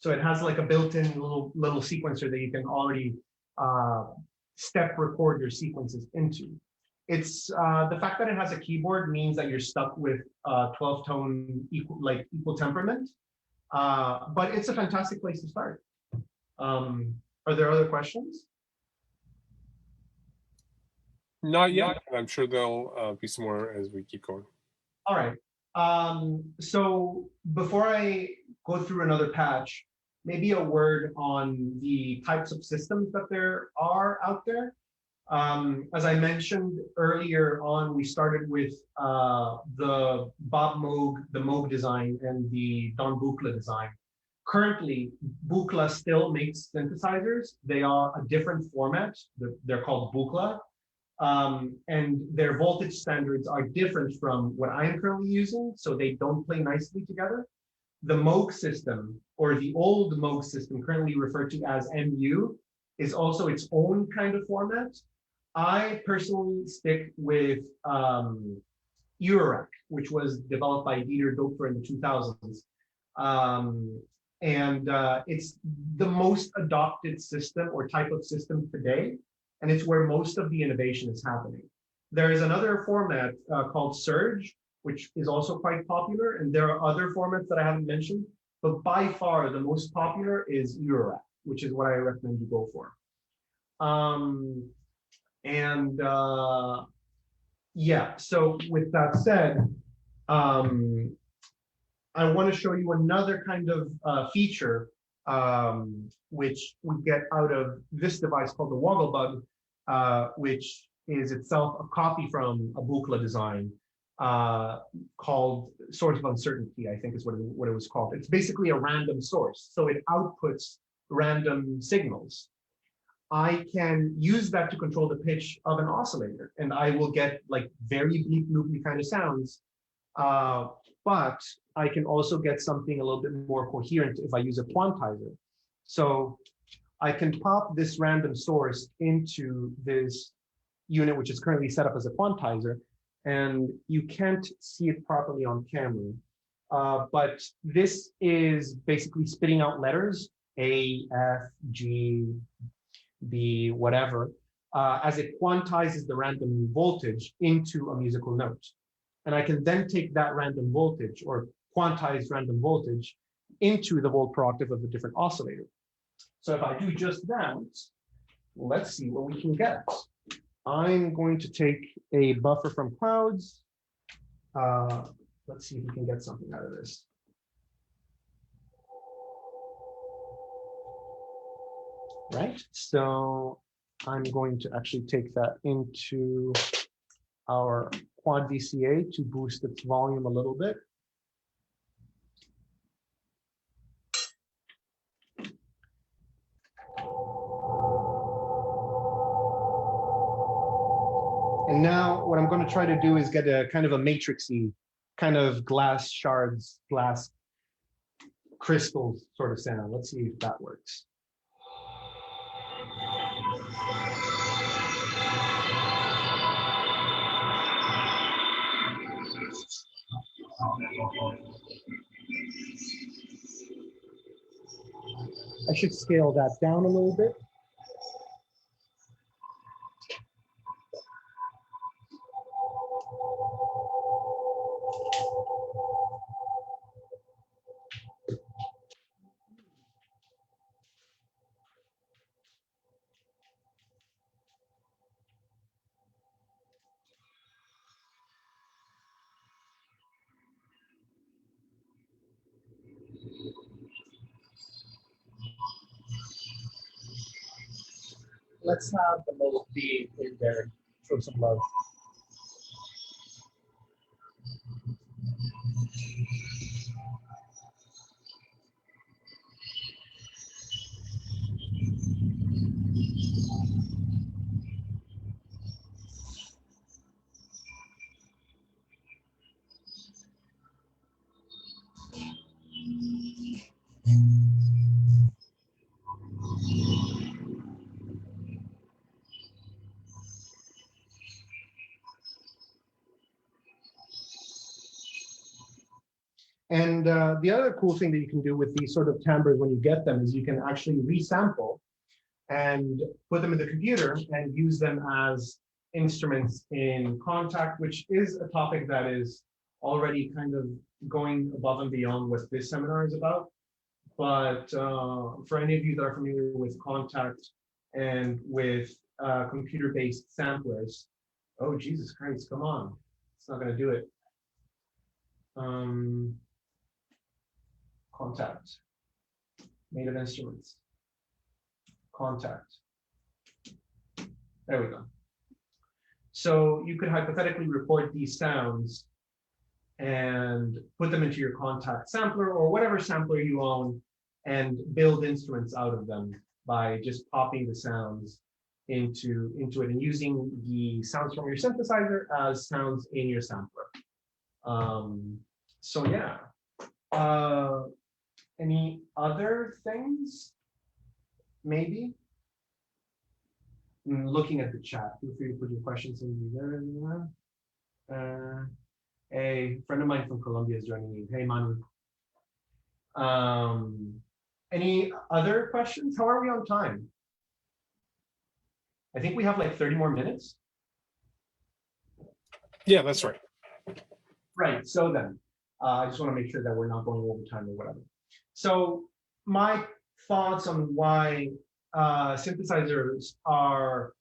D: So it has like a built-in little sequencer that you can already step record your sequences into. It's the fact that it has a keyboard means that you're stuck with 12-tone equal temperament. But it's a fantastic place to start. Are there other questions?
C: Not yet. I'm sure there'll be some more as we keep going.
D: All right. So before I go through another patch, maybe a word on the types of systems that there are out there. As I mentioned earlier on, we started with the Bob Moog, the Moog design, and the Don Buchla design. Currently, Buchla still makes synthesizers. They are a different format. They're called Buchla. And their voltage standards are different from what I'm currently using, so they don't play nicely together. The Moog system, or the old Moog system, currently referred to as MU, is also its own kind of format. I personally stick with Eurorack, which was developed by Dieter Doepfer in the 2000s. It's the most adopted system or type of system today, and it's where most of the innovation is happening. There is another format called Surge, which is also quite popular, and there are other formats that I haven't mentioned, but by far the most popular is Eurorack, which is what I recommend you go for. Yeah, so with that said, I want to show you another kind of feature which we get out of this device called the Wogglebug, which is itself a copy from a Buchla design called Source of Uncertainty, I think is what it was called. It's basically a random source, so it outputs random signals. I can use that to control the pitch of an oscillator, and I will get like very bleep loopy kind of sounds. But I can also get something a little bit more coherent if I use a quantizer. So I can pop this random source into this unit, which is currently set up as a quantizer, and you can't see it properly on camera. But this is basically spitting out letters, A, F, G, B, whatever, as it quantizes the random voltage into a musical note. And I can then take that random voltage or quantized random voltage into the volt per octave of the different oscillator. So if I do just that, let's see what we can get. I'm going to take a buffer from clouds. Let's see if we can get something out of this. Right, so I'm going to actually take that into our quad VCA to boost its volume a little bit. And now what I'm going to try to do is get a kind of a matrixy, kind of glass shards, glass crystals sort of sound. Let's see if that works. I should scale that down a little bit. Let's have the mode be in there
B: show some love. And the other cool thing that you can do with these sort of timbres when you get them is you can actually resample and put them in the computer and use them as instruments in Contact, which is a topic that is already kind of going above and beyond what this seminar is about. But for any of you that are familiar with Contact and with computer-based samplers, oh, Jesus Christ, come on. It's not going to do it. Contact, native instruments, Contact. There we go. So you could hypothetically record these sounds and put them into your Contact sampler or whatever sampler you own and build instruments out of them by just popping the sounds into it and using the sounds from your synthesizer as sounds in your sampler. So yeah. Any other things? Maybe? Looking at the chat, feel free to put your questions in there. A friend of mine from Colombia is joining me. Hey, Manu. Any other questions? How are we on time? I think we have like 30 more minutes.
C: Yeah, that's right.
B: Right, so then, I just want to make sure that we're not going over time or whatever. So my thoughts on why synthesizers are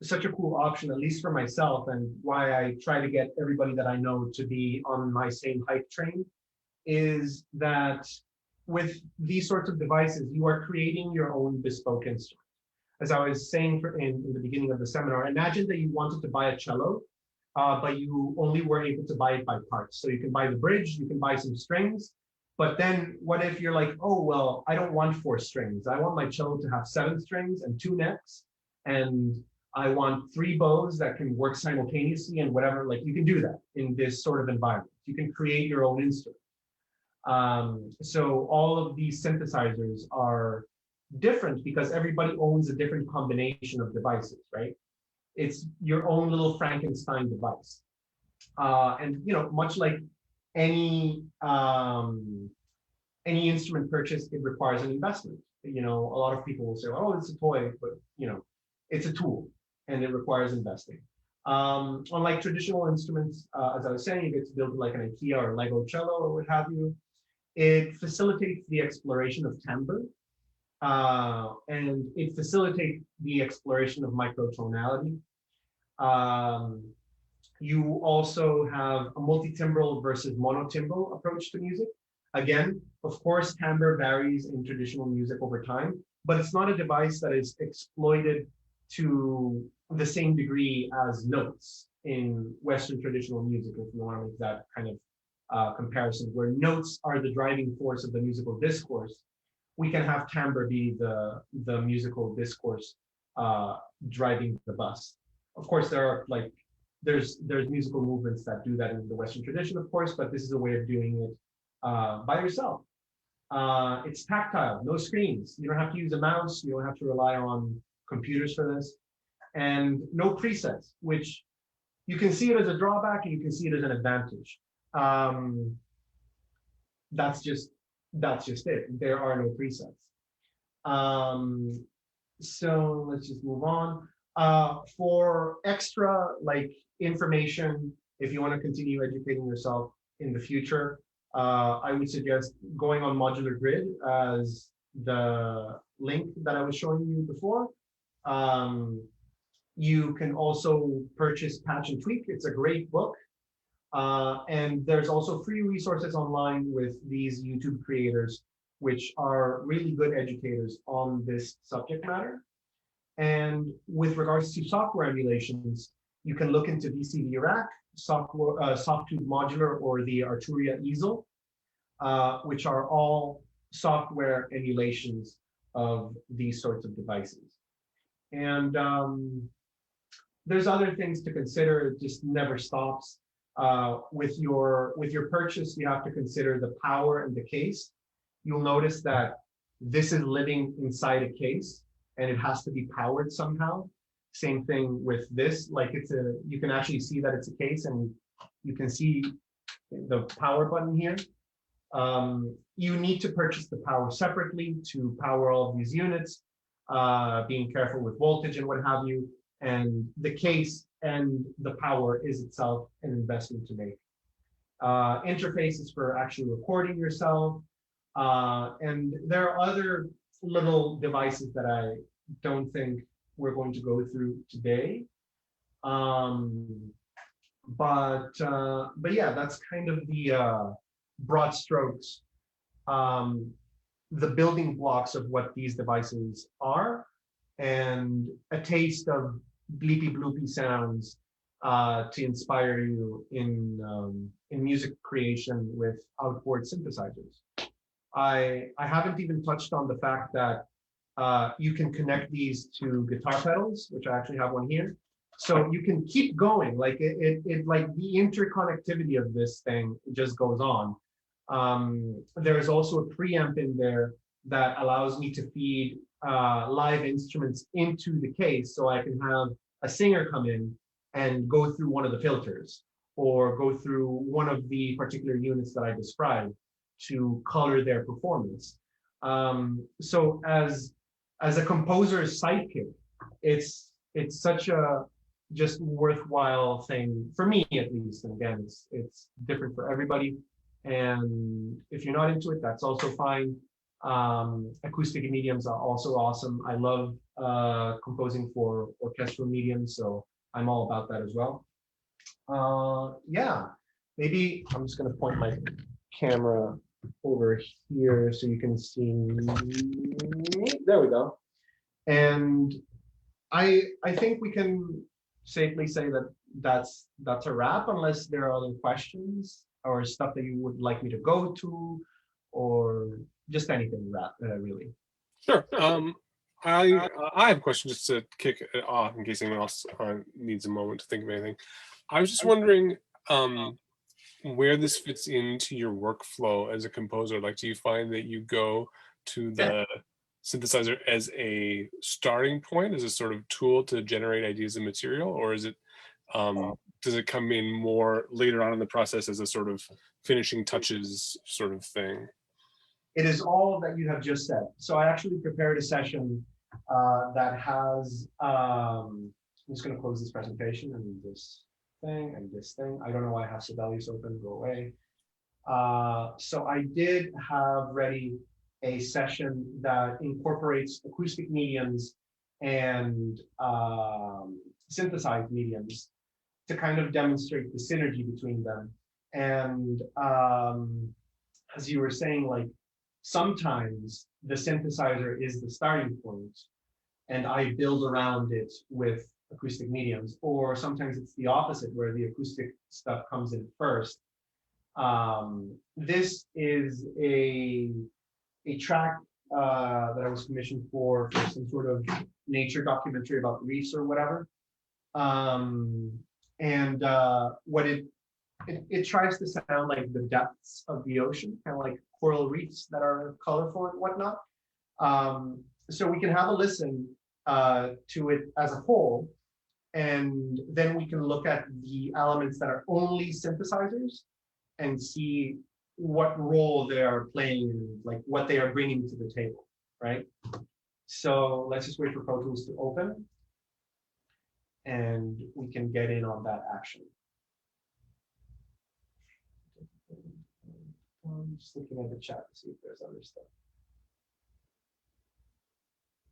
B: such a cool option, at least for myself, and why I try to get everybody that I know to be on my same hype train, is that with these sorts of devices, you are creating your own bespoke instrument. As I was saying in the beginning of the seminar, imagine that you wanted to buy a cello, but you only were able to buy it by parts. So you can buy the bridge, you can buy some strings, but then what if you're like, oh, well, I don't want 4 strings. I want my cello to have 7 strings and 2 necks, and I want 3 bows that can work simultaneously and whatever. Like, you can do that in this sort of environment. You can create your own instrument. So all of these synthesizers are different because everybody owns a different combination of devices, right? It's your own little Frankenstein device. And you know, much like any instrument purchase, it requires an investment. You know, a lot of people will say, oh, it's a toy, but you know, it's a tool and it requires investing. Unlike traditional instruments, as I was saying, you get to build like an IKEA or Lego cello or what have you. It facilitates the exploration of timbre, and it facilitates the exploration of microtonality. You also have a multi-timbral versus monotimbral approach to music. Again, of course, timbre varies in traditional music over time, but it's not a device that is exploited to the same degree as notes in Western traditional music, if you want to make that kind of comparison, where notes are the driving force of the musical discourse. We can have timbre be the musical discourse driving the bus. Of course, there are like there's musical movements that do that in the Western tradition, of course, but this is a way of doing it by yourself. It's tactile, no screens. You don't have to use a mouse. You don't have to rely on computers for this, and no presets, which you can see it as a drawback and you can see it as an advantage. That's just it. There are no presets. So let's just move on. For extra like information, if you want to continue educating yourself in the future, I would suggest going on Modular Grid as the link that I was showing you before. You can also purchase Patch and Tweak. It's a great book. And there's also free resources online with these YouTube creators, which are really good educators on this subject matter. And with regards to software emulations, You can look into VCD Rack, Softube Modular, or the Arturia Easel, which are all software emulations of these sorts of devices. And there's other things to consider. It just never stops. With your purchase, you have to consider the power and the case. You'll notice that this is living inside a case, and it has to be powered somehow. Same thing with this. Like you can actually see that it's a case, and you can see the power button here. You need to purchase the power separately to power all of these units, being careful with voltage and what have you. And the case and the power is itself an investment to make. Interfaces for actually recording yourself. And there are other little devices that I don't think we're going to go through today. But yeah, that's kind of the broad strokes, the building blocks of what these devices are, and a taste of bleepy bloopy sounds to inspire you in music creation with outboard synthesizers. I haven't even touched on the fact that you can connect these to guitar pedals, which I actually have one here. So you can keep going, like it like the interconnectivity of this thing just goes on. There's also a preamp in there that allows me to feed live instruments into the case, so I can have a singer come in and go through one of the filters or go through one of the particular units that I described to color their performance. So as a composer's sidekick, it's such a just worthwhile thing for me, at least. And again, it's different for everybody. And if you're not into it, that's also fine. Acoustic mediums are also awesome. I love composing for orchestral mediums, so I'm all about that as well. Yeah, maybe I'm just going to point my camera over here so you can see me. There we go. And I think we can safely say that that's a wrap, unless there are other questions or stuff that you would like me to go to, or just anything really.
C: Sure. I have a question just to kick it off in case anyone else needs a moment to think of anything. I was just wondering where this fits into your workflow as a composer. Like, do you find that you go to the synthesizer as a starting point, as a sort of tool to generate ideas and material, or is it does it come in more later on in the process as a sort of finishing touches sort of thing?
B: It is all that you have just said. So I actually prepared a session that has, I'm just going to close this presentation and this thing and this thing. I don't know why I have Sibelius open, go away. So I did have ready a session that incorporates acoustic mediums and synthesized mediums to kind of demonstrate the synergy between them. And as you were saying, like, sometimes the synthesizer is the starting point and I build around it with acoustic mediums, or sometimes it's the opposite, where the acoustic stuff comes in first. This is a track that I was commissioned for some sort of nature documentary about reefs or whatever. What it tries to sound like the depths of the ocean, kind of like coral reefs that are colorful and whatnot. So we can have a listen to it as a whole, and then we can look at the elements that are only synthesizers and see what role they are playing and like what they are bringing to the table, right? So let's just wait for Pro Tools to open and we can get in on that action. I'm just looking at the chat to see if there's other stuff.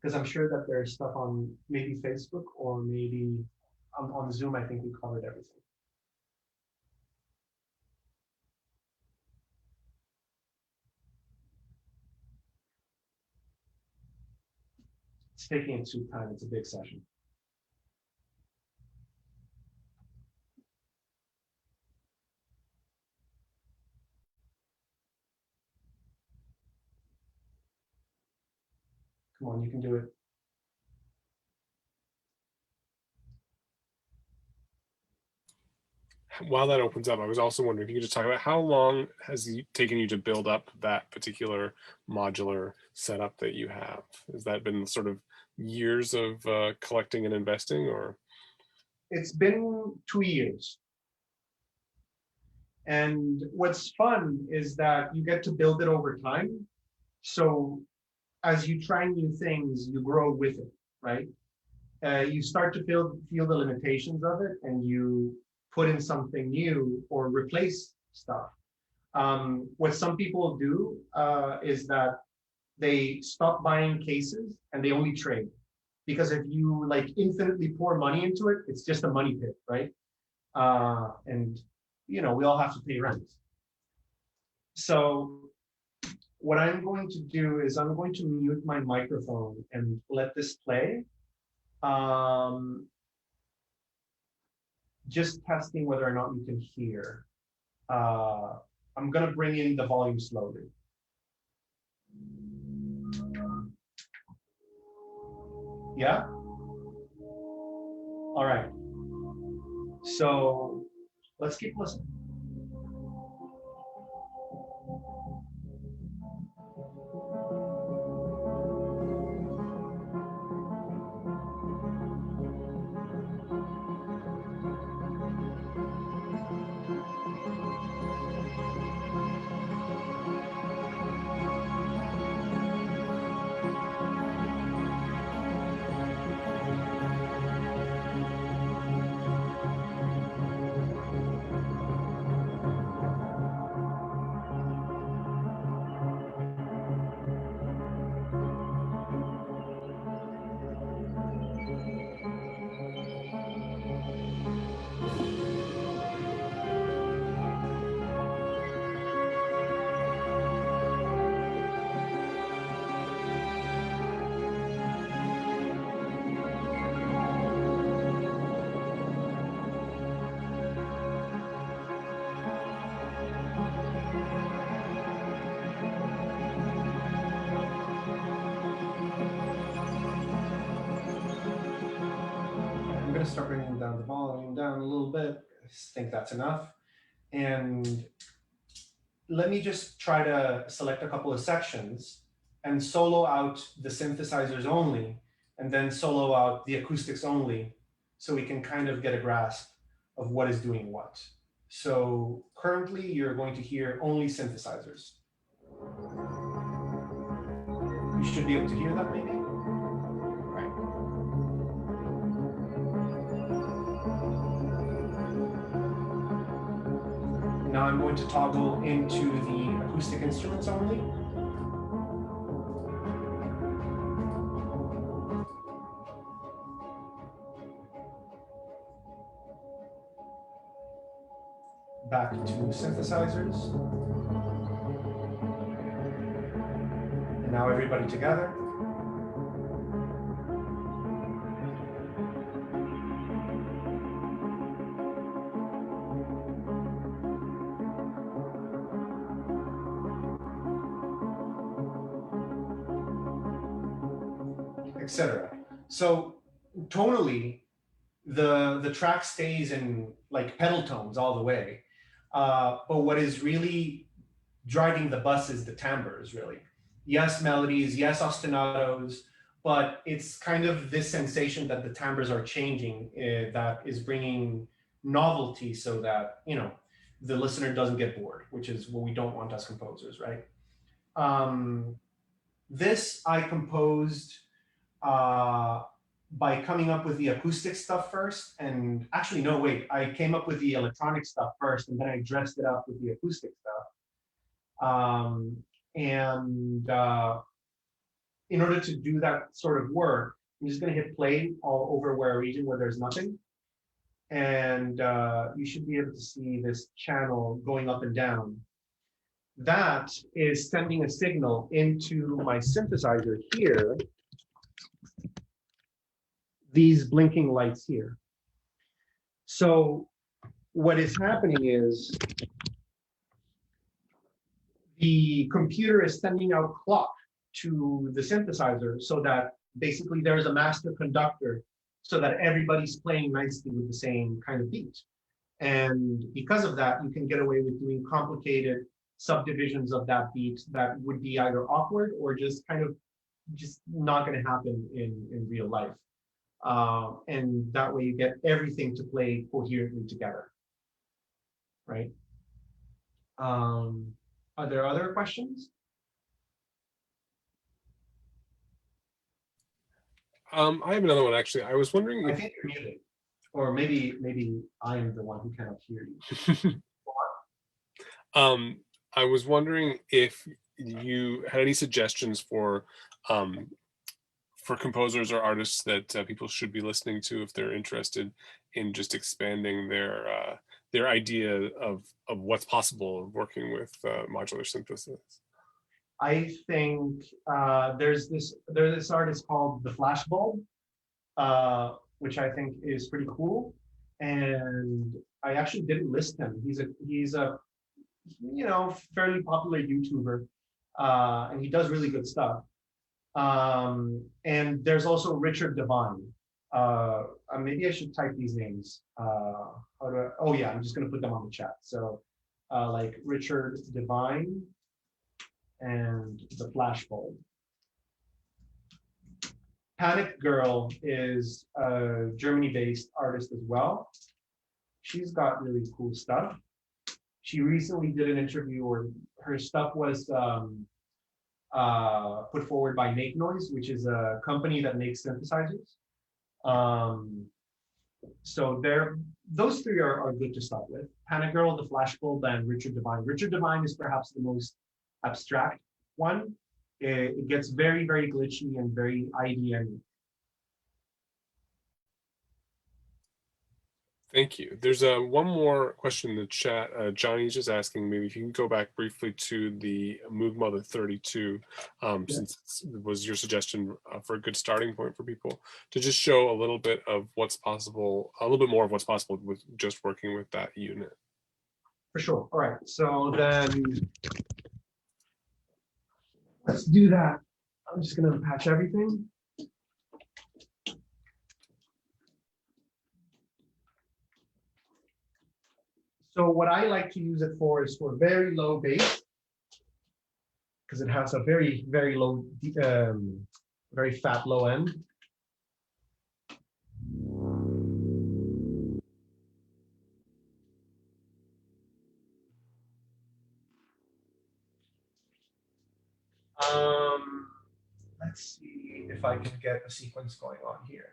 B: Because I'm sure that there's stuff on maybe Facebook or maybe on Zoom. I think we covered everything. It's taking its sweet time. It's a big session. Come on, you can do it.
C: While that opens up, I was also wondering if you could just talk about how long has it taken you to build up that particular modular setup that you have? Has that been sort of years of collecting and investing, or?
B: It's been 2 years. And what's fun is that you get to build it over time. So as you try new things, you grow with it, right? You start to feel the limitations of it, and you put in something new or replace stuff. What some people do is that they stop buying cases and they only trade. Because if you like infinitely pour money into it, it's just a money pit, right? And you know, we all have to pay rent. So what I'm going to do is I'm going to mute my microphone and let this play. Just testing whether or not you can hear. I'm gonna bring in the volume slowly. Yeah? All right. So let's keep listening. I'm going to start bringing down the volume down a little bit. I think that's enough. And let me just try to select a couple of sections and solo out the synthesizers only, and then solo out the acoustics only, so we can kind of get a grasp of what is doing what. So currently you're going to hear only synthesizers. You should be able to hear that maybe? Right. Now I'm going to toggle into the acoustic instruments only. Back to synthesizers. And now everybody together. Etc. So tonally, the track stays in like pedal tones all the way. But what is really driving the bus is the timbres, really. Yes, melodies, yes, ostinatos, but it's kind of this sensation that the timbres are changing that is bringing novelty, so that, you know, the listener doesn't get bored, which is what we don't want as composers, right? This I composed by coming up with the acoustic stuff first, and actually, no, wait, I came up with the electronic stuff first, and then I dressed it up with the acoustic stuff. In order to do that sort of work, I'm just going to hit play all over where a region where there's nothing. And you should be able to see this channel going up and down. That is sending a signal into my synthesizer here, these blinking lights here. So what is happening is the computer is sending out clock to the synthesizer so that basically there's a master conductor so that everybody's playing nicely with the same kind of beat. And because of that, you can get away with doing complicated subdivisions of that beat that would be either awkward or just kind of just not going to happen in real life. And that way you get everything to play coherently together, right? Are there other questions?
C: I have another one actually. I was wondering
B: I
C: if
B: think you're muted, or maybe I am the one who cannot hear you.
C: I was wondering if you had any suggestions for composers or artists that people should be listening to if they're interested in just expanding their idea of what's possible of working with modular synthesis.
B: I think there's this artist called the Flashbulb, which I think is pretty cool, and I actually didn't list him. He's a fairly popular YouTuber, and he does really good stuff. And there's also Richard Devine. Maybe I should type these names. Oh yeah, I'm just gonna put them on the chat. So like Richard Devine and the Flashbulb. Panic Girl is a Germany-based artist as well. She's got really cool stuff. She recently did an interview where her stuff was put forward by Make Noise, which is a company that makes synthesizers. So those three are good to start with. Panic Girl, the Flashbulb, and Richard Devine. Richard Devine is perhaps the most abstract one. It gets very, very glitchy and very IDM.
C: Thank you. There's one more question in the chat. Johnny's just asking maybe if you can go back briefly to the Moog Mother 32, since it was your suggestion for a good starting point for people to just show a little bit of what's possible, a little bit more of what's possible with just working with that unit.
B: For sure. All right. So then let's do that. I'm just going to patch everything. So what I like to use it for is for very low bass, because it has a very, very low, very fat low end. Let's see if I can get a sequence going on here.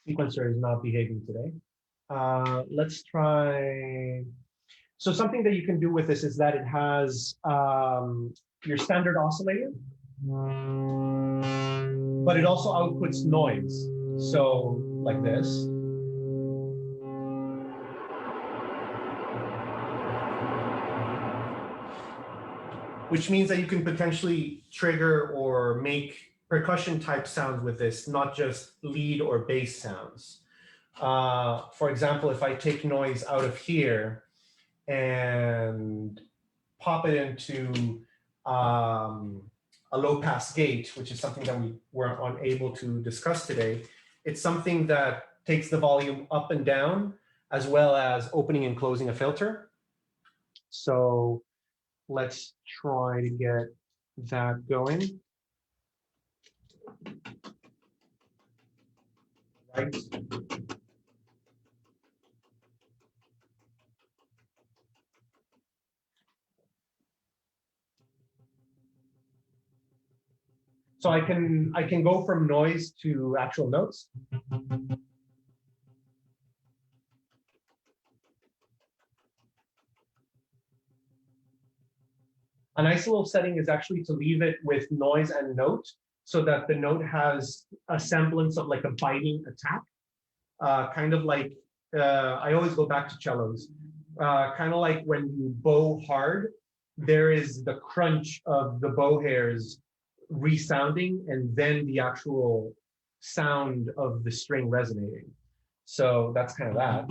B: Sequencer is not behaving today. Let's try. So something that you can do with this is that it has your standard oscillator, but it also outputs noise. So like this. Which means that you can potentially trigger or make percussion type sounds with this, not just lead or bass sounds. For example, if I take noise out of here and pop it into a low pass gate, which is something that we were unable to discuss today, it's something that takes the volume up and down, as well as opening and closing a filter. So let's try to get that going. Right. So I can go from noise to actual notes. A nice little setting is actually to leave it with noise and note so that the note has a semblance of like a biting attack. Kind of like, I always go back to cellos, kind of like when you bow hard, there is the crunch of the bow hairs resounding and then the actual sound of the string resonating. So that's kind of that.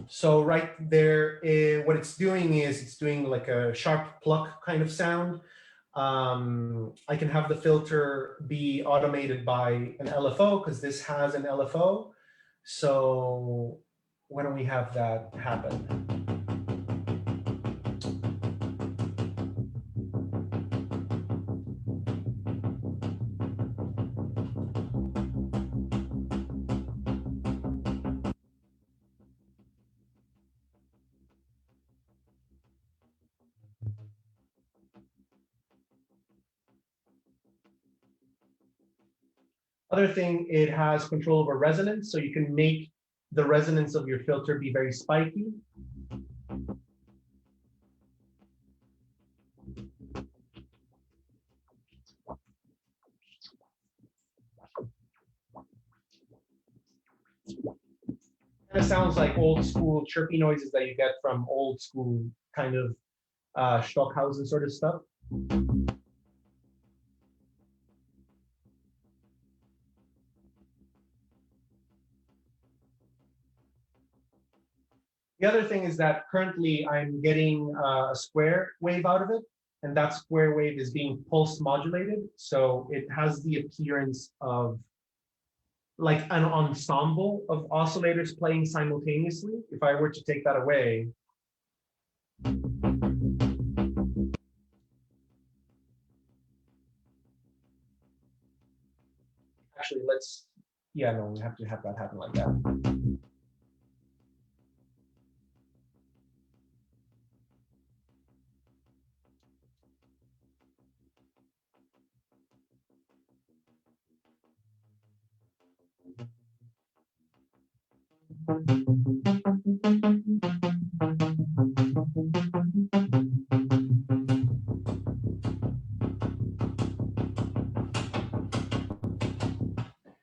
B: So right there, what it's doing is it's doing like a sharp pluck kind of sound. I can have the filter be automated by an LFO because this has an LFO. So why don't we have that happen? Other thing, it has control over resonance, so you can make the resonance of your filter be very spiky. Kind of sounds like old school chirpy noises that you get from old school kind of Stockhausen sort of stuff. The other thing is that currently I'm getting a square wave out of it, and that square wave is being pulse modulated. So it has the appearance of like an ensemble of oscillators playing simultaneously. If I were to take that away, actually, yeah, no, we have to have that happen like that.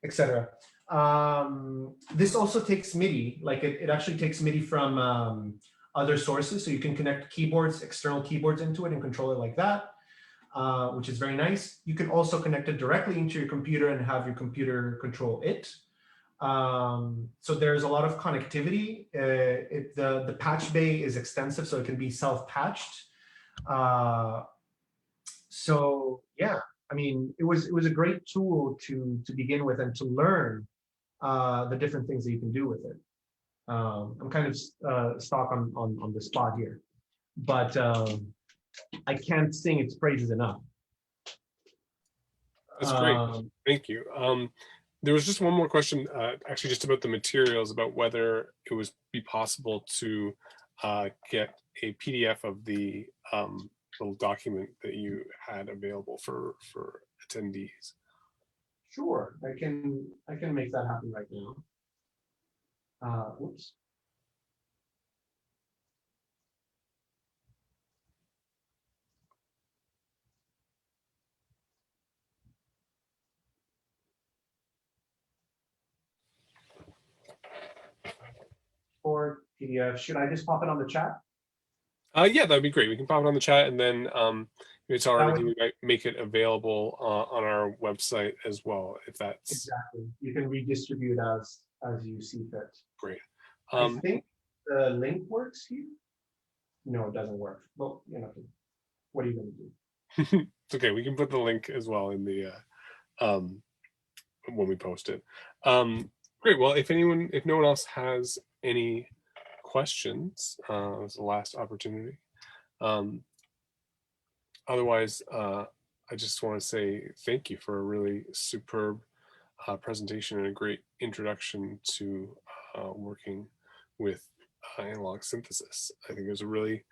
B: Etc. This also takes MIDI, like it actually takes MIDI from other sources, so you can connect keyboards, external keyboards into it and control it like that, which is very nice. You can also connect it directly into your computer and have your computer control it. So there's a lot of connectivity. The patch bay is extensive, so it can be self-patched. So yeah, I mean, it was a great tool to begin with and to learn the different things that you can do with it. I'm kind of stuck on the spot here, but I can't sing its praises enough.
C: That's great. Thank you. There was just one more question, actually, just about the materials, about whether it would be possible to get a PDF of the little document that you had available for attendees.
B: Sure, I can make that happen right now. Whoops. Or PDF. Should I just pop it on the chat?
C: Yeah, that'd be great. We can pop it on the chat, and then if it's already, we might make it available on our website as well, if that's
B: exactly. You can redistribute as you see fit.
C: Great.
B: I think the link works here. No, it doesn't work. Well, you know, what are you going to do?
C: It's okay. We can put the link as well in the when we post it. Great. Well, if no one else has any questions, as the last opportunity. Otherwise, I just want to say thank you for a really superb presentation and a great introduction to working with analog synthesis. I think it was a really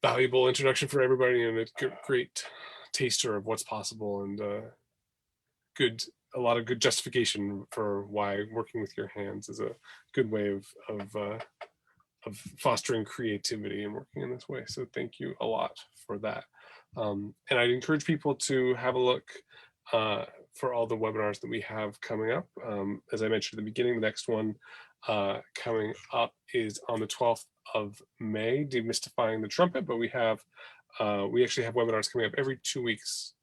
C: valuable introduction for everybody and a great taster of what's possible, and a lot of good justification for why working with your hands is a good way of fostering creativity and working in this way. So thank you a lot for that. And I'd encourage people to have a look for all the webinars that we have coming up. As I mentioned at the beginning, the next one coming up is on the 12th of May, demystifying the trumpet, but we actually have webinars coming up every 2 weeks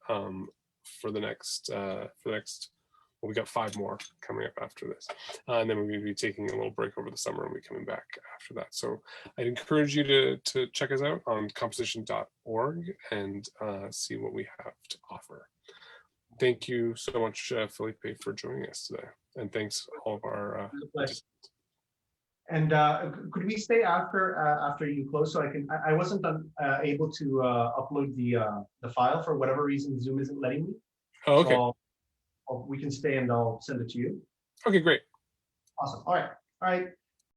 C: for the next, well, we got 5 more coming up after this. And then we're going to be taking a little break over the summer and we're coming back after that. So I'd encourage you to check us out on composition.org and see what we have to offer. Thank you so much, Felipe, for joining us today. And thanks all of our
B: and could we stay after you close, so I wasn't able to upload the file for whatever reason. Zoom isn't letting me.
C: Oh, okay.
B: So we can stay and I'll send it to you.
C: Okay, great.
B: Awesome. All right.